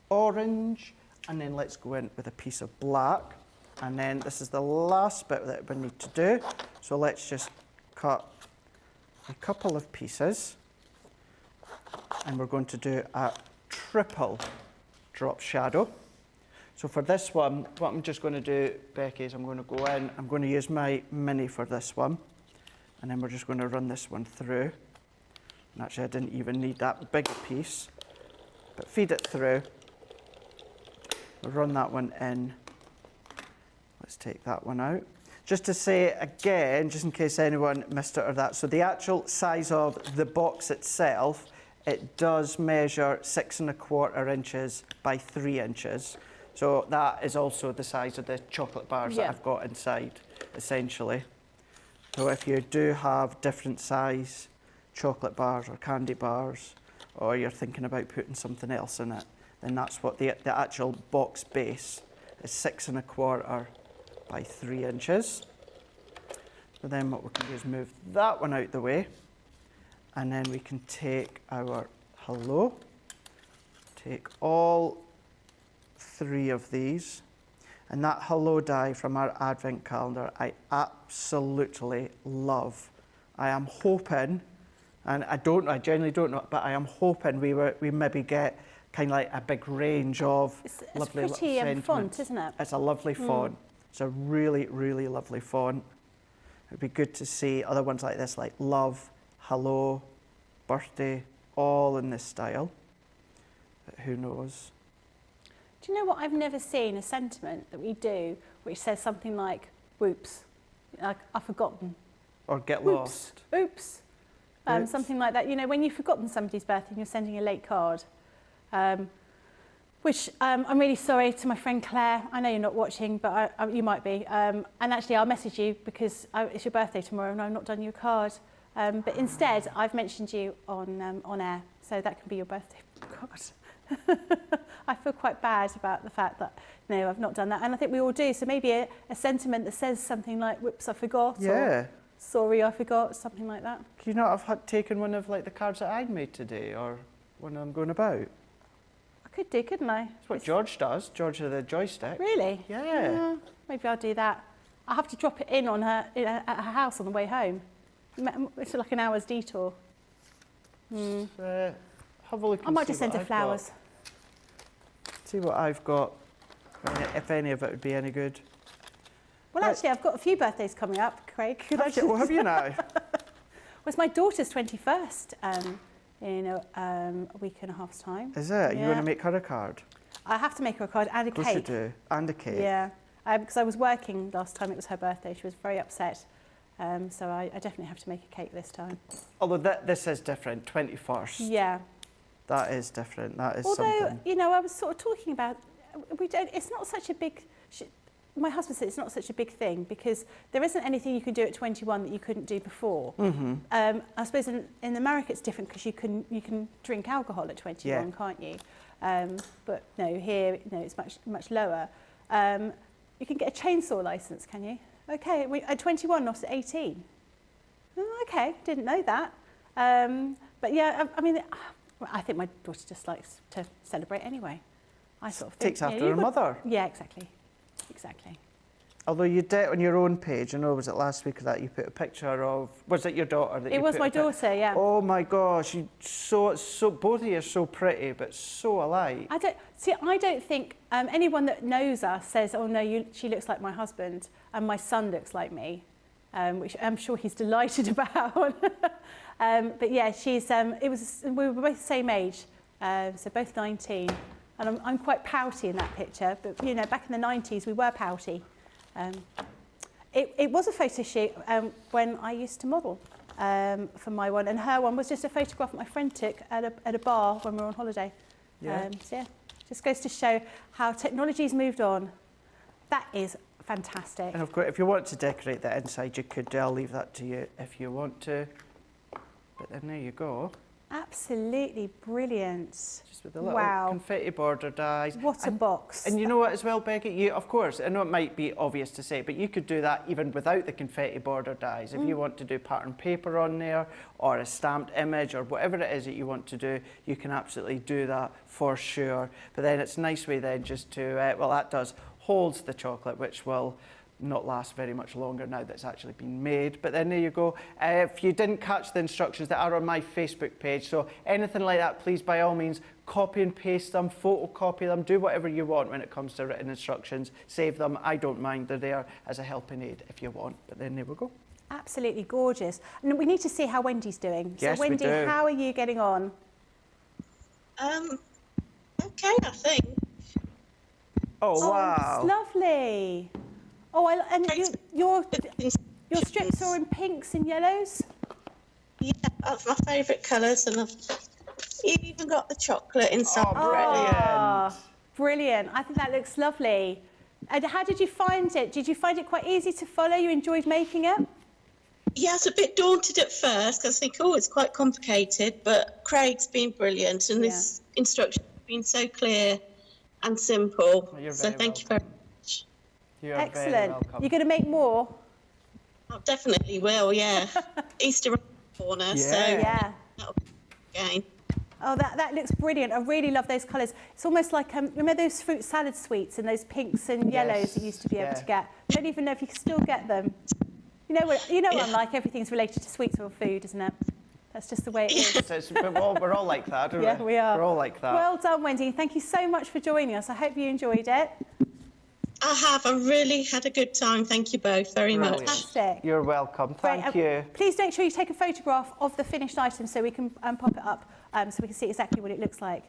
orange. And then let's go in with a piece of black. And then this is the last bit that we need to do. So let's just cut a couple of pieces. And we're going to do a triple drop shadow. So for this one, what I'm just going to do, Becky, is I'm going to go in, I'm going to use my mini for this one. And then we're just going to run this one through. And actually, I didn't even need that bigger piece. But feed it through. We'll run that one in. Let's take that one out. Just to say again, just in case anyone missed it or that, so the actual size of the box itself, it does measure 6 1/4 inches by 3 inches. So that is also the size of the chocolate bars that I've got inside, essentially. So if you do have different size chocolate bars or candy bars, or you're thinking about putting something else in it, then that's what the actual box base is, 6 1/4 by 3 inches. So then what we can do is move that one out the way, and then we can take our hello, take all 3 of these, and that hello die from our advent calendar I absolutely love. I am hoping, and I genuinely don't know, but I am hoping we maybe get kind of like a big range of lovely it's pretty little font, isn't it? It's a lovely font. It's a really, really lovely font. It'd be good to see other ones like this, like love, hello, birthday, all in this style. But who knows? Do you know what I've never seen? A sentiment that we do which says something like, whoops, like I've forgotten. Or get Whoops. lost. Oops. Oops. Something like that. You know, when you've forgotten somebody's birthday and you're sending a late card, which I'm really sorry to my friend Claire. I know you're not watching, but you might be. And actually, I'll message you because it's your birthday tomorrow and I've not done you a card. But instead, I've mentioned you on air, so that can be your birthday card. I feel quite bad about the fact that, no, I've not done that. And I think we all do. So maybe a sentiment that says something like, whoops, I forgot. Yeah. Or, sorry, I forgot, something like that. Could you not have taken one of like the cards that I made today, or when I'm going about? I could do, couldn't I? That's what George does. George with the joystick. Really? Yeah. Maybe I'll do that. I'll have to drop it in on her at her house on the way home. It's like an hour's detour. Have a look. I might just send her flowers. See what I've got, if any of it would be any good. Well, actually, I've got a few birthdays coming up, Craig. Well, have you now? Well, it's my daughter's 21st in a week and a half's time. Is it? You want to make her a card? I have to make her a card and a Of course cake. you do. And a cake. Yeah, because I was working last time it was her birthday. She was very upset. So I definitely have to make a cake this time. Although this is different, 21st. Yeah. That is different. That is Although, something. you know, I was sort of talking about, it's not such a big, my husband said it's not such a big thing because there isn't anything you can do at 21 that you couldn't do before. I suppose in America it's different because you can drink alcohol at 21, can't you? But no, here it's much lower. You can get a chainsaw license, can you? Okay, at 21, not at 18. Oh, okay, didn't know that. But yeah, I mean, I think my daughter just likes to celebrate anyway. I sort of think, Takes after her mother. Yeah, exactly. Although you did on your own page, I know, was it last week that you put a picture of, was it your daughter that you It was put my a pic- daughter, yeah. Oh my gosh, both of you are so pretty, but so alike. I don't think anyone that knows us says, oh no, she looks like my husband and my son looks like me, which I'm sure he's delighted about. But yeah, we were both the same age, so both 19. And I'm quite pouty in that picture, but you know, back in the 90s, we were pouty. It was a photo shoot when I used to model for my one, and her one was just a photograph that my friend took at a bar when we were on holiday. Yeah. So yeah, just goes to show how technology's moved on. That is fantastic. And of course, if you want to decorate the inside, you could. I'll leave that to you if you want to. But then there you go. Absolutely brilliant. Just with the little wow. confetti border dies. What a box. And you know what as well, Becky? You, of course, I know it might be obvious to say, but you could do that even without the confetti border dies. If you want to do pattern paper on there or a stamped image or whatever it is that you want to do, you can absolutely do that for sure. But then it's a nice way then just to, well, that does holds the chocolate, which will not last very much longer now that's actually been made. But then there you go. If you didn't catch the instructions that are on my Facebook page, so anything like that, please by all means copy and paste them, photocopy them, do whatever you want when it comes to written instructions. Save them, I don't mind. They're there as a helping aid if you want. But then there we go. Absolutely gorgeous. And we need to see how Wendy's doing. Yes, so Wendy, we do. how are you getting on? Okay, I think. Oh, wow. It's lovely. Oh, and your strips are in pinks and yellows? Yeah, that's my favourite colours, and I've even got the chocolate inside. Oh, brilliant. Ah, brilliant. I think that looks lovely. And how did you find it? Did you find it quite easy to follow? You enjoyed making it? Yeah, I was a bit daunted at first because I think, oh, it's quite complicated, but Craig's been brilliant, and this instruction has been so clear and simple. You're so very thank you very much. You're Excellent. very welcome. You're going to make more? I definitely will, yeah. Easter around the corner, so Yeah. that'll be again. Oh, that looks brilliant. I really love those colours. It's almost like, remember those fruit salad sweets and those pinks and yellows you used to be able to get? I don't even know if you can still get them. You know what I'm like, everything's related to sweets or food, isn't it? That's just the way it is. We're all like that, aren't we? Yeah, we are. We're all like that. Well done, Wendy. Thank you so much for joining us. I hope you enjoyed it. I have. I really had a good time. Thank you both very much. Fantastic. You're welcome. Great. Thank you. Please make sure you take a photograph of the finished item so we can pop it up so we can see exactly what it looks like.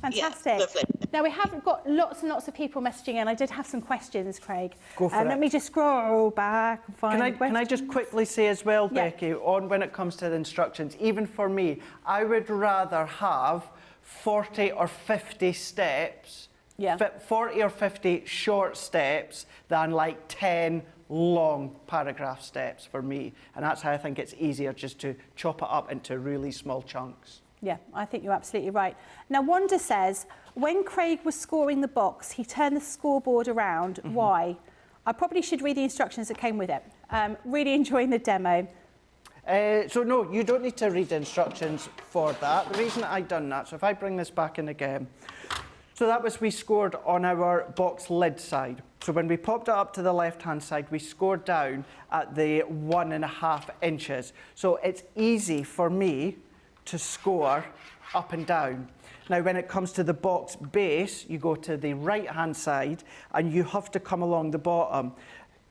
Fantastic. Yeah, lovely. Now, we have got lots and lots of people messaging in. I did have some questions, Craig. Go for it. Let me just scroll back and find the Can I just quickly say as well, Yeah. Becky, on when it comes to the instructions, even for me, I would rather have 40 or 50 steps, 40 or 50 short steps than like 10 long paragraph steps for me. And that's how I think it's easier just to chop it up into really small chunks. Yeah, I think you're absolutely right. Now, Wanda says, when Craig was scoring the box, he turned the scoreboard around. Why? I probably should read the instructions that came with it. Really enjoying the demo. So no, you don't need to read the instructions for that. The reason that I've done that, so if I bring this back in again, so that was we scored on our box lid side. So when we popped it up to the left-hand side, we scored down at the 1.5 inches. So it's easy for me to score up and down. Now, when it comes to the box base, you go to the right-hand side and you have to come along the bottom.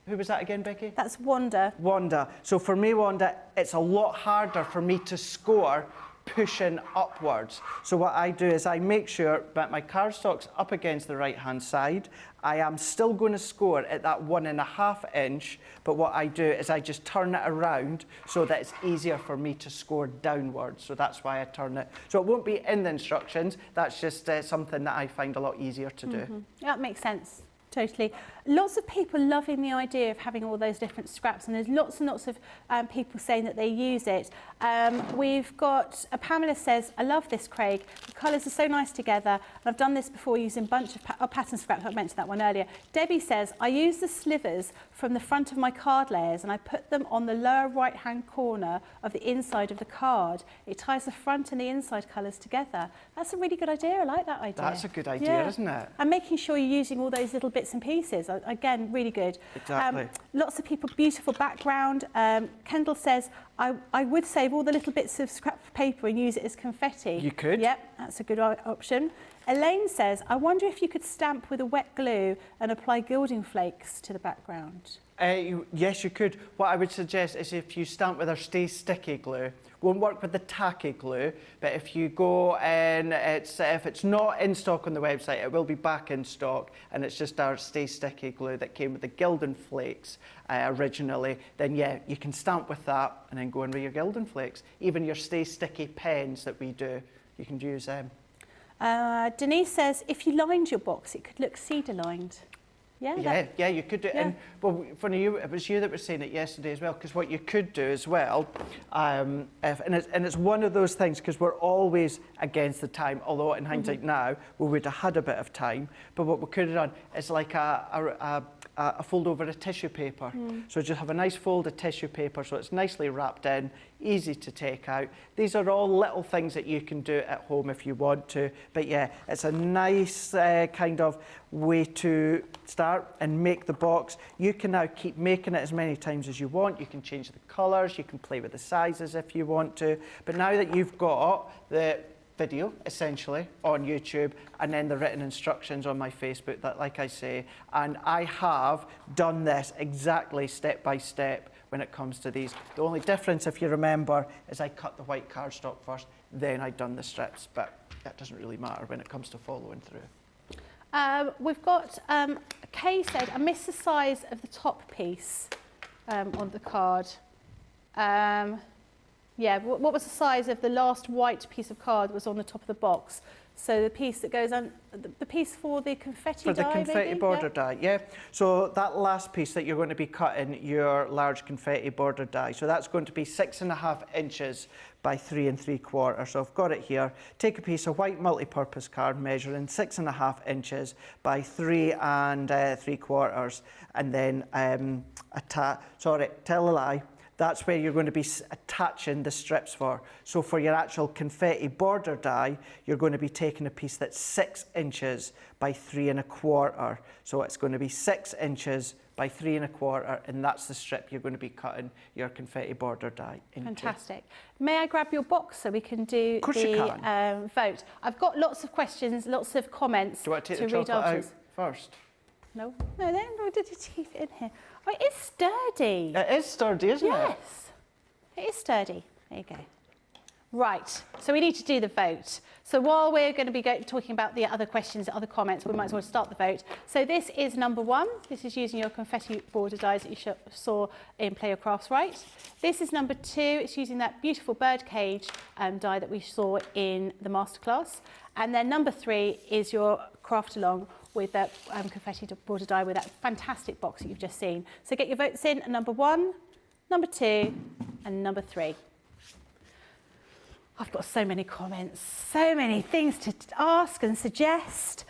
Who was that again, Becky? That's Wanda. Wanda. So for me, Wanda, it's a lot harder for me to score pushing upwards. So what I do is I make sure that my cardstock's up against the right-hand side. I am still going to score at that 1.5 inch, but what I do is I just turn it around so that it's easier for me to score downwards. So that's why I turn it. So it won't be in the instructions. That's just something that I find a lot easier to do. That makes sense. Totally. Lots of people loving the idea of having all those different scraps, and there's lots and lots of people saying that they use it. We've got, Pamela says, I love this, Craig. The colours are so nice together, and I've done this before using a bunch of pattern scraps. I mentioned that one earlier. Debbie says, I use the slivers from the front of my card layers and I put them on the lower right-hand corner of the inside of the card. It ties the front and the inside colours together. That's a really good idea. I like that idea. That's a good idea, isn't it? And making sure you're using all those little bits bits and pieces. Again, really good. Exactly. Lots of people, beautiful background. Kendall says, I would save all the little bits of scrap paper and use it as confetti. You could. Yep, that's a good option. Elaine says, I wonder if you could stamp with a wet glue and apply gilding flakes to the background. Yes, you could. What I would suggest is if you stamp with our Stay Sticky glue, won't work with the tacky glue, but if you go and if it's not in stock on the website, it will be back in stock, and it's just our Stay Sticky glue that came with the gilding flakes originally, then yeah, you can stamp with that and then go in with your gilding flakes. Even your Stay Sticky pens that we do, you can use them. Denise says, if you lined your box, it could look cedar lined. Yeah, you could do it. Yeah. And well, funny, it was you that was saying it yesterday as well, because what you could do as well, and it's one of those things, because we're always against the time, although in hindsight now, we would have had a bit of time, but what we could have done is like a fold over a tissue paper. So just have a nice fold of tissue paper so it's nicely wrapped in, easy to take out. These are all little things that you can do at home if you want to, but yeah, it's a nice kind of way to start and make the box. You can now keep making it as many times as you want. You can change the colours, you can play with the sizes if you want to, but now that you've got the video essentially on YouTube and then the written instructions on my Facebook, that, like I say, and I have done this exactly step by step when it comes to these. The only difference, if you remember, is I cut the white cardstock first, then I'd done the strips, but that doesn't really matter when it comes to following through. We've got, Kay said, I missed the size of the top piece on the card. Yeah, what was the size of the last white piece of card that was on the top of the box? So the piece that goes on, the piece for the confetti die, For the confetti maybe? border die, yeah. So that last piece that you're going to be cutting, your large confetti border die, so that's going to be 6.5 inches by 3 3/4. So I've got it here. Take a piece of white multi-purpose card measuring 6.5 inches by 3 3/4, and then tell a lie. That's where you're going to be attaching the strips for. So for your actual confetti border die, you're going to be taking a piece that's 6 inches by 3 1/4. So it's going to be 6 inches by 3 1/4, and that's the strip you're going to be cutting your confetti border die into. Fantastic. May I grab your box so we can do the vote? I've got lots of questions, lots of comments. Do you want to take the read chocolate answers. out first? No, then I did keep it in here. Oh, it is sturdy. It is sturdy, isn't it? Yes, it is sturdy. There you go. Right, so we need to do the vote. So while we're going to be talking about the other questions, other comments, we might as well start the vote. So this is number 1. This is using your confetti border dies that you saw in Play Your Crafts Right. This is number 2. It's using that beautiful bird cage die that we saw in the masterclass. And then number 3 is your craft along with that confetti border die with that fantastic box that you've just seen. So get your votes in at number 1, number 2, and number 3. I've got so many comments, so many things to ask and suggest.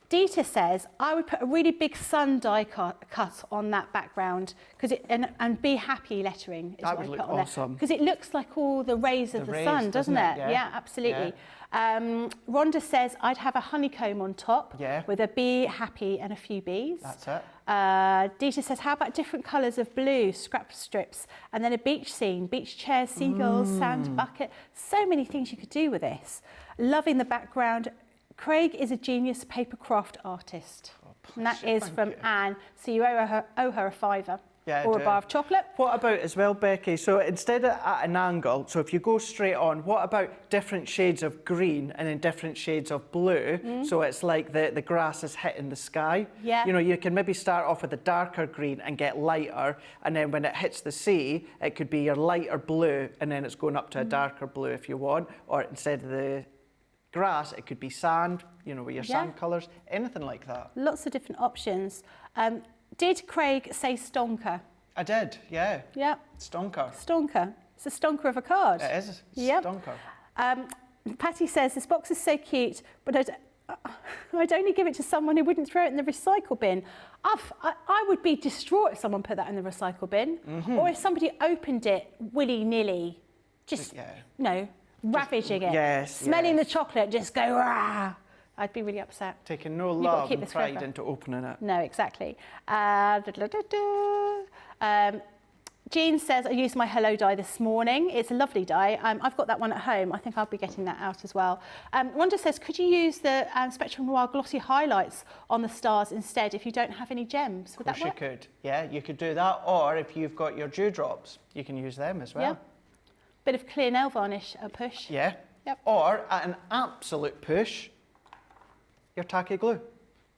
Dita says, I would put a really big sun die cut on that background and be happy lettering is that what I would put look on awesome. Because it looks like all the rays of the sun, doesn't it? Yeah, absolutely. Yeah. Rhonda says, I'd have a honeycomb on top with a be happy and a few bees. That's it. Dita says, how about different colours of blue, scrap strips, and then a beach scene, beach chairs, seagulls, sand bucket. So many things you could do with this. Loving the background. Craig is a genius paper craft artist. And that is from Anne. So you owe her a £5 or a bar of chocolate. What about as well, Becky? So instead of at an angle, so if you go straight on, what about different shades of green and then different shades of blue? So it's like the grass is hitting the sky. Yeah. You know, you can maybe start off with a darker green and get lighter, and then when it hits the sea, it could be your lighter blue, and then it's going up to a darker blue if you want, or instead of the grass, it could be sand, you know, with your sand colours, anything like that. Lots of different options. Did Craig say stonker? I did, yeah. Yeah. Stonker. Stonker. It's a stonker of a card. It is. Yep. Stonker. Patty says, this box is so cute, but I'd only give it to someone who wouldn't throw it in the recycle bin. I would be distraught if someone put that in the recycle bin, or if somebody opened it willy-nilly, just, ravaging it. Yes. Smelling the chocolate, just go, rah. I'd be really upset. Taking no You've got to love keep and this pride forever. into opening it. No, exactly. Jean says, I used my Hello die this morning. It's a lovely die. I've got that one at home. I think I'll be getting that out as well. Wanda says, could you use the Spectrum Noir glossy highlights on the stars instead if you don't have any gems? Would that work? Of course you could. Yeah, you could do that. Or if you've got your dewdrops, you can use them as well. Yeah. Bit of clear nail varnish, a push. Yeah. Yep. Or at an absolute push, your tacky glue.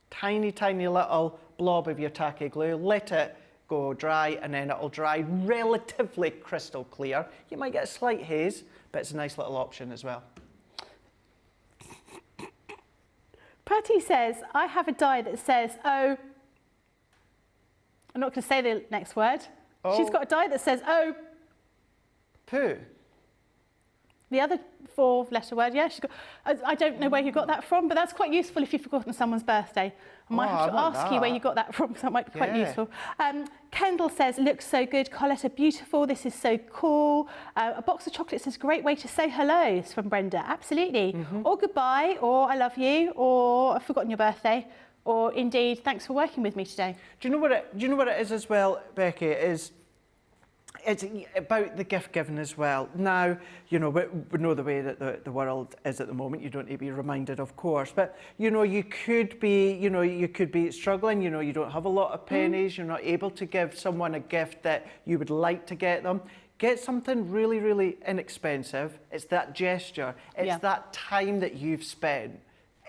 Tiny, tiny little blob of your tacky glue. Let it go dry, and then it'll dry relatively crystal clear. You might get a slight haze, but it's a nice little option as well. Patty says, I have a die that says, oh, I'm not going to say the next word. Oh. She's got a die that says, oh, Poo. the other 4-letter word, yeah. She's got, I don't know where you got that from, but that's quite useful if you've forgotten someone's birthday. I might have to ask you where you got that from, because that might be quite useful. Kendall says, looks so good. Coletta, beautiful. This is so cool. A box of chocolates is a great way to say hello, is from Brenda. Absolutely. Or goodbye, or I love you, or I've forgotten your birthday, or indeed, thanks for working with me today. Do you know what it is as well, Becky? It's about the gift giving as well. Now, you know, we know the way that the world is at the moment. You don't need to be reminded, of course. But, you know, you could be struggling. You know, you don't have a lot of pennies. You're not able to give someone a gift that you would like to get them. Get something really, really inexpensive. It's that gesture. It's that time that you've spent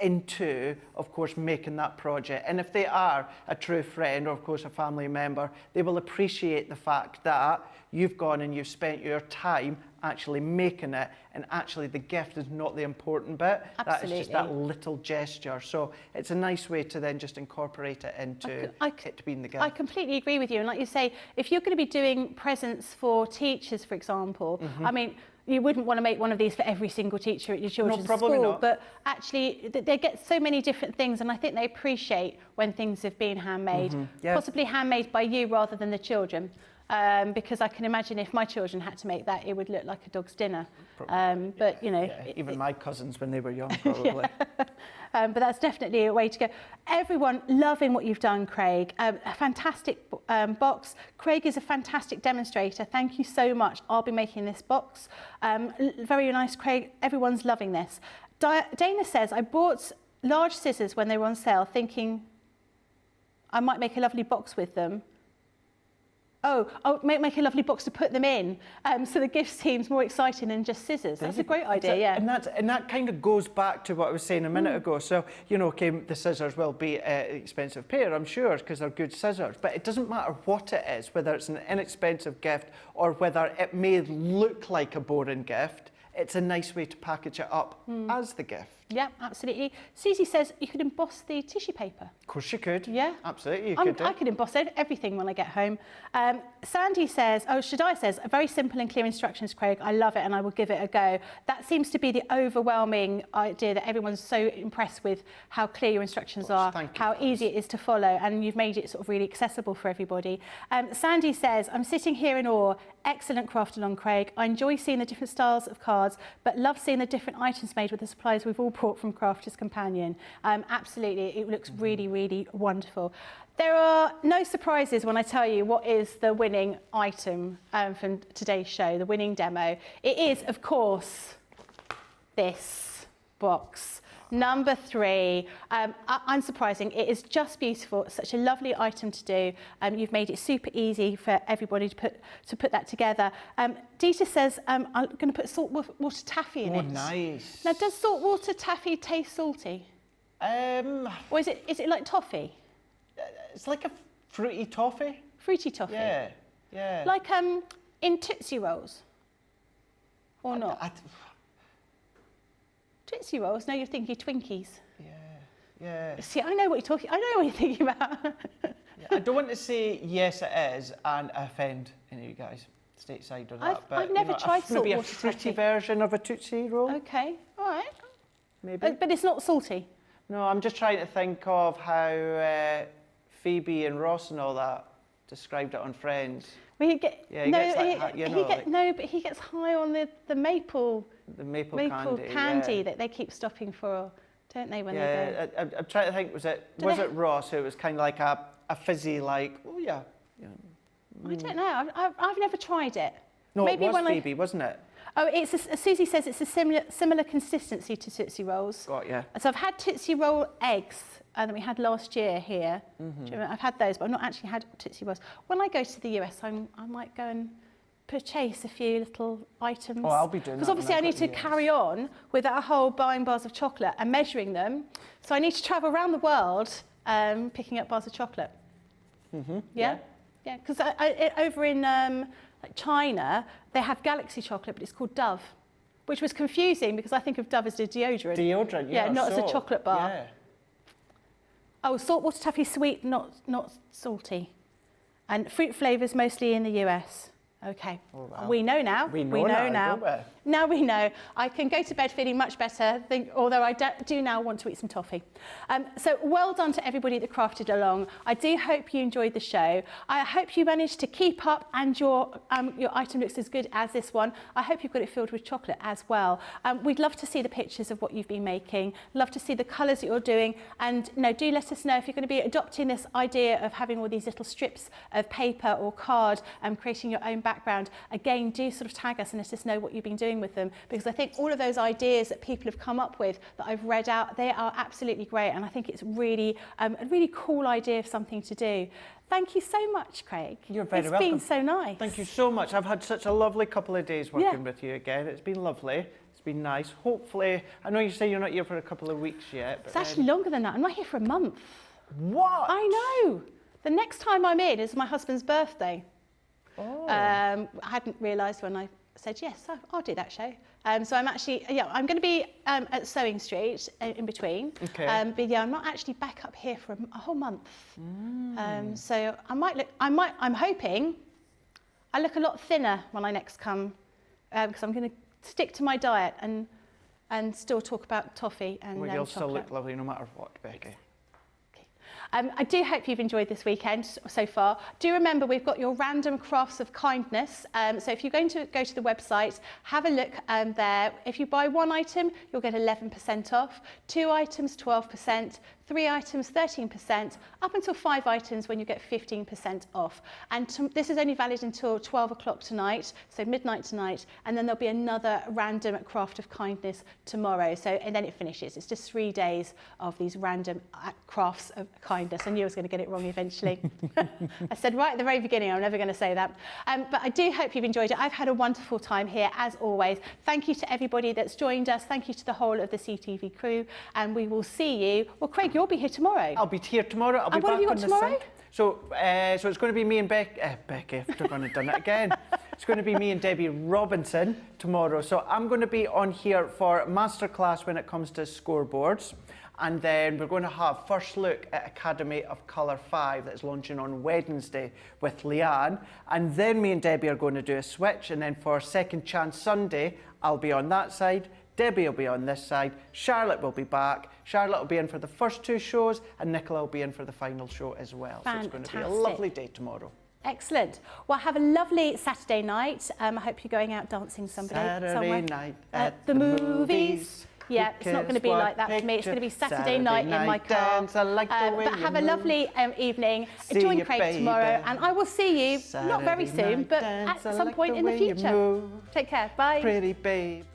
into, of course, making that project. And if they are a true friend or, of course, a family member, they will appreciate the fact that you've gone and you've spent your time actually making it, and actually the gift is not the important bit. Absolutely. That is just that little gesture. So it's a nice way to then just incorporate it into it being the gift. I completely agree with you. And like you say, if you're going to be doing presents for teachers, for example, I mean, you wouldn't want to make one of these for every single teacher at your children's probably school, not. but actually they get so many different things, and I think they appreciate when things have been handmade, possibly handmade by you rather than the children. Because I can imagine if my children had to make that, it would look like a dog's dinner. But, you know... even my cousins when they were young, probably. But that's definitely a way to go. Everyone loving what you've done, Craig. A fantastic box. Craig is a fantastic demonstrator. Thank you so much. I'll be making this box. Very nice, Craig. Everyone's loving this. Dana says, I bought large scissors when they were on sale, thinking I might make a lovely box with them. Oh, I'll make a lovely box to put them in, so the gift seems more exciting than just scissors. That's a great idea, yeah. And that kind of goes back to what I was saying a minute ago. So, you know, okay, the scissors will be an expensive pair, I'm sure, because they're good scissors. But it doesn't matter what it is, whether it's an inexpensive gift or whether it may look like a boring gift. It's a nice way to package it up as the gift. Yeah, absolutely. Susie says you could emboss the tissue paper. Of course you could. Yeah. Absolutely, you could do. I could emboss everything when I get home. Sandy says, Shaddai says, very simple and clear instructions, Craig. I love it and I will give it a go. That seems to be the overwhelming idea, that everyone's so impressed with how clear your instructions are, how easy it is to follow, and you've made it sort of really accessible for everybody. Sandy says, I'm sitting here in awe. Excellent craft along, Craig. I enjoy seeing the different styles of cards, but love seeing the different items made with the supplies we've all brought from Crafters Companion. Absolutely, it looks really, really wonderful. There are no surprises when I tell you what is the winning item from today's show, the winning demo. It is, of course, this box. Number 3, unsurprising, it is just beautiful. It's such a lovely item to do. You've made it super easy for everybody to put that together. Dita says, I'm going to put saltwater taffy in it. Oh, nice. Now, does saltwater taffy taste salty? Or is it like toffee? It's like a fruity toffee. Fruity toffee? Yeah, yeah. Like in Tootsie Rolls? Or not? Tootsie Rolls? No, you're thinking Twinkies. Yeah. See, I know what you're thinking about. I don't want to say yes it is and offend any of you guys stateside or that, but I've never tried maybe a saltwater fruity taffy. version of a Tootsie Roll. Okay, all right. Maybe. But it's not salty. No, I'm just trying to think of how Phoebe and Ross and all that described it on Friends. Well, he gets but he gets high on the maple the maple candy candy that they keep stopping for don't they, when they Yeah, I'm trying to think, was it raw? So it was kind of like a fizzy, like, oh yeah. go? I don't know. I've never tried it. No, Maybe it was when Phoebe, wasn't it? Oh, Susie says it's a similar consistency to Tootsie Rolls. Got ya. So I've had Tootsie Roll eggs that we had last year here. Do you remember? I've had those, but I've not actually had Tootsie Rolls. When I go to the US, I might go and purchase a few little items. Oh, I'll be doing that. Because obviously I need to carry on with that whole buying bars of chocolate and measuring them. So I need to travel around the world picking up bars of chocolate. Yeah? Yeah, because over in like China, they have Galaxy chocolate, but it's called Dove, which was confusing because I think of Dove as a deodorant. Deodorant, yeah. Yeah, not as a chocolate bar. Yeah. Oh, saltwater taffy sweet, not salty. And fruit flavours mostly in the US. Okay, Oh, wow. we know now. We know now, don't we? Now we know. I can go to bed feeling much better, although I do now want to eat some toffee. So well done to everybody that crafted along. I do hope you enjoyed the show. I hope you managed to keep up and your item looks as good as this one. I hope you've got it filled with chocolate as well. We'd love to see the pictures of what you've been making, love to see the colours that you're doing, and do let us know if you're going to be adopting this idea of having all these little strips of paper or card and creating your own background. Again, do sort of tag us and let us know what you've been doing with them, because I think all of those ideas that people have come up with that I've read out, they are absolutely great, and I think it's really a really cool idea of something to do. Thank you so much, Craig. You're very welcome. It's been so nice. Thank you so much. I've had such a lovely couple of days working with you again. It's been lovely. It's been nice. Hopefully, I know you say you're not here for a couple of weeks yet. But it's actually longer than that. I'm not here for a month. What? I know. The next time I'm in is my husband's birthday. Oh. I hadn't realised when I said yes, I'll do that show. So I'm actually, I'm going to be at Sewing Street in between. Okay. But yeah, I'm not actually back up here for a whole month. So I'm hoping I look a lot thinner when I next come, because I'm going to stick to my diet and still talk about toffee and Well, you'll chocolate. still look lovely no matter what, Becky. I do hope you've enjoyed this weekend so far. Do remember we've got your random crafts of kindness. So if you're going to go to the website, have a look there. If you buy one item, you'll get 11% off. 2 items, 12%. 3 items, 13%, up until 5 items when you get 15% off. And this is only valid until 12 o'clock tonight, so midnight tonight, and then there'll be another random craft of kindness tomorrow. And then it finishes. It's just 3 days of these random crafts of kindness. I knew I was going to get it wrong eventually. I said right at the very beginning, I'm never going to say that. But I do hope you've enjoyed it. I've had a wonderful time here, as always. Thank you to everybody that's joined us. Thank you to the whole of the CTV crew, and we will see you. Well, Craig, you'll be here tomorrow. I'll be here tomorrow. I'll be what back have you got on the tomorrow? sink. So it's going to be me and Becky. I've gone and done it again. It's going to be me and Debbie Robinson tomorrow. So I'm going to be on here for masterclass when it comes to scoreboards. And then we're going to have first look at Academy of Colour 5 that's launching on Wednesday with Leanne. And then me and Debbie are going to do a switch. And then for Second Chance Sunday, I'll be on that side. Debbie will be on this side. Charlotte will be back. Charlotte will be in for the first 2 shows, and Nicola will be in for the final show as well. Fantastic. So it's going to be a lovely day tomorrow. Excellent. Well, have a lovely Saturday night. I hope you're going out dancing somewhere. Saturday night at the movies. Yeah, it's not going to be like that for me. It's going to be Saturday night in my car. Dance, I like the way but have a you lovely evening. See Join you, Craig baby. tomorrow, and I will see you not very Saturday soon, night but dance, at I some like point the in the way you future. move. Take care. Bye. Pretty babe.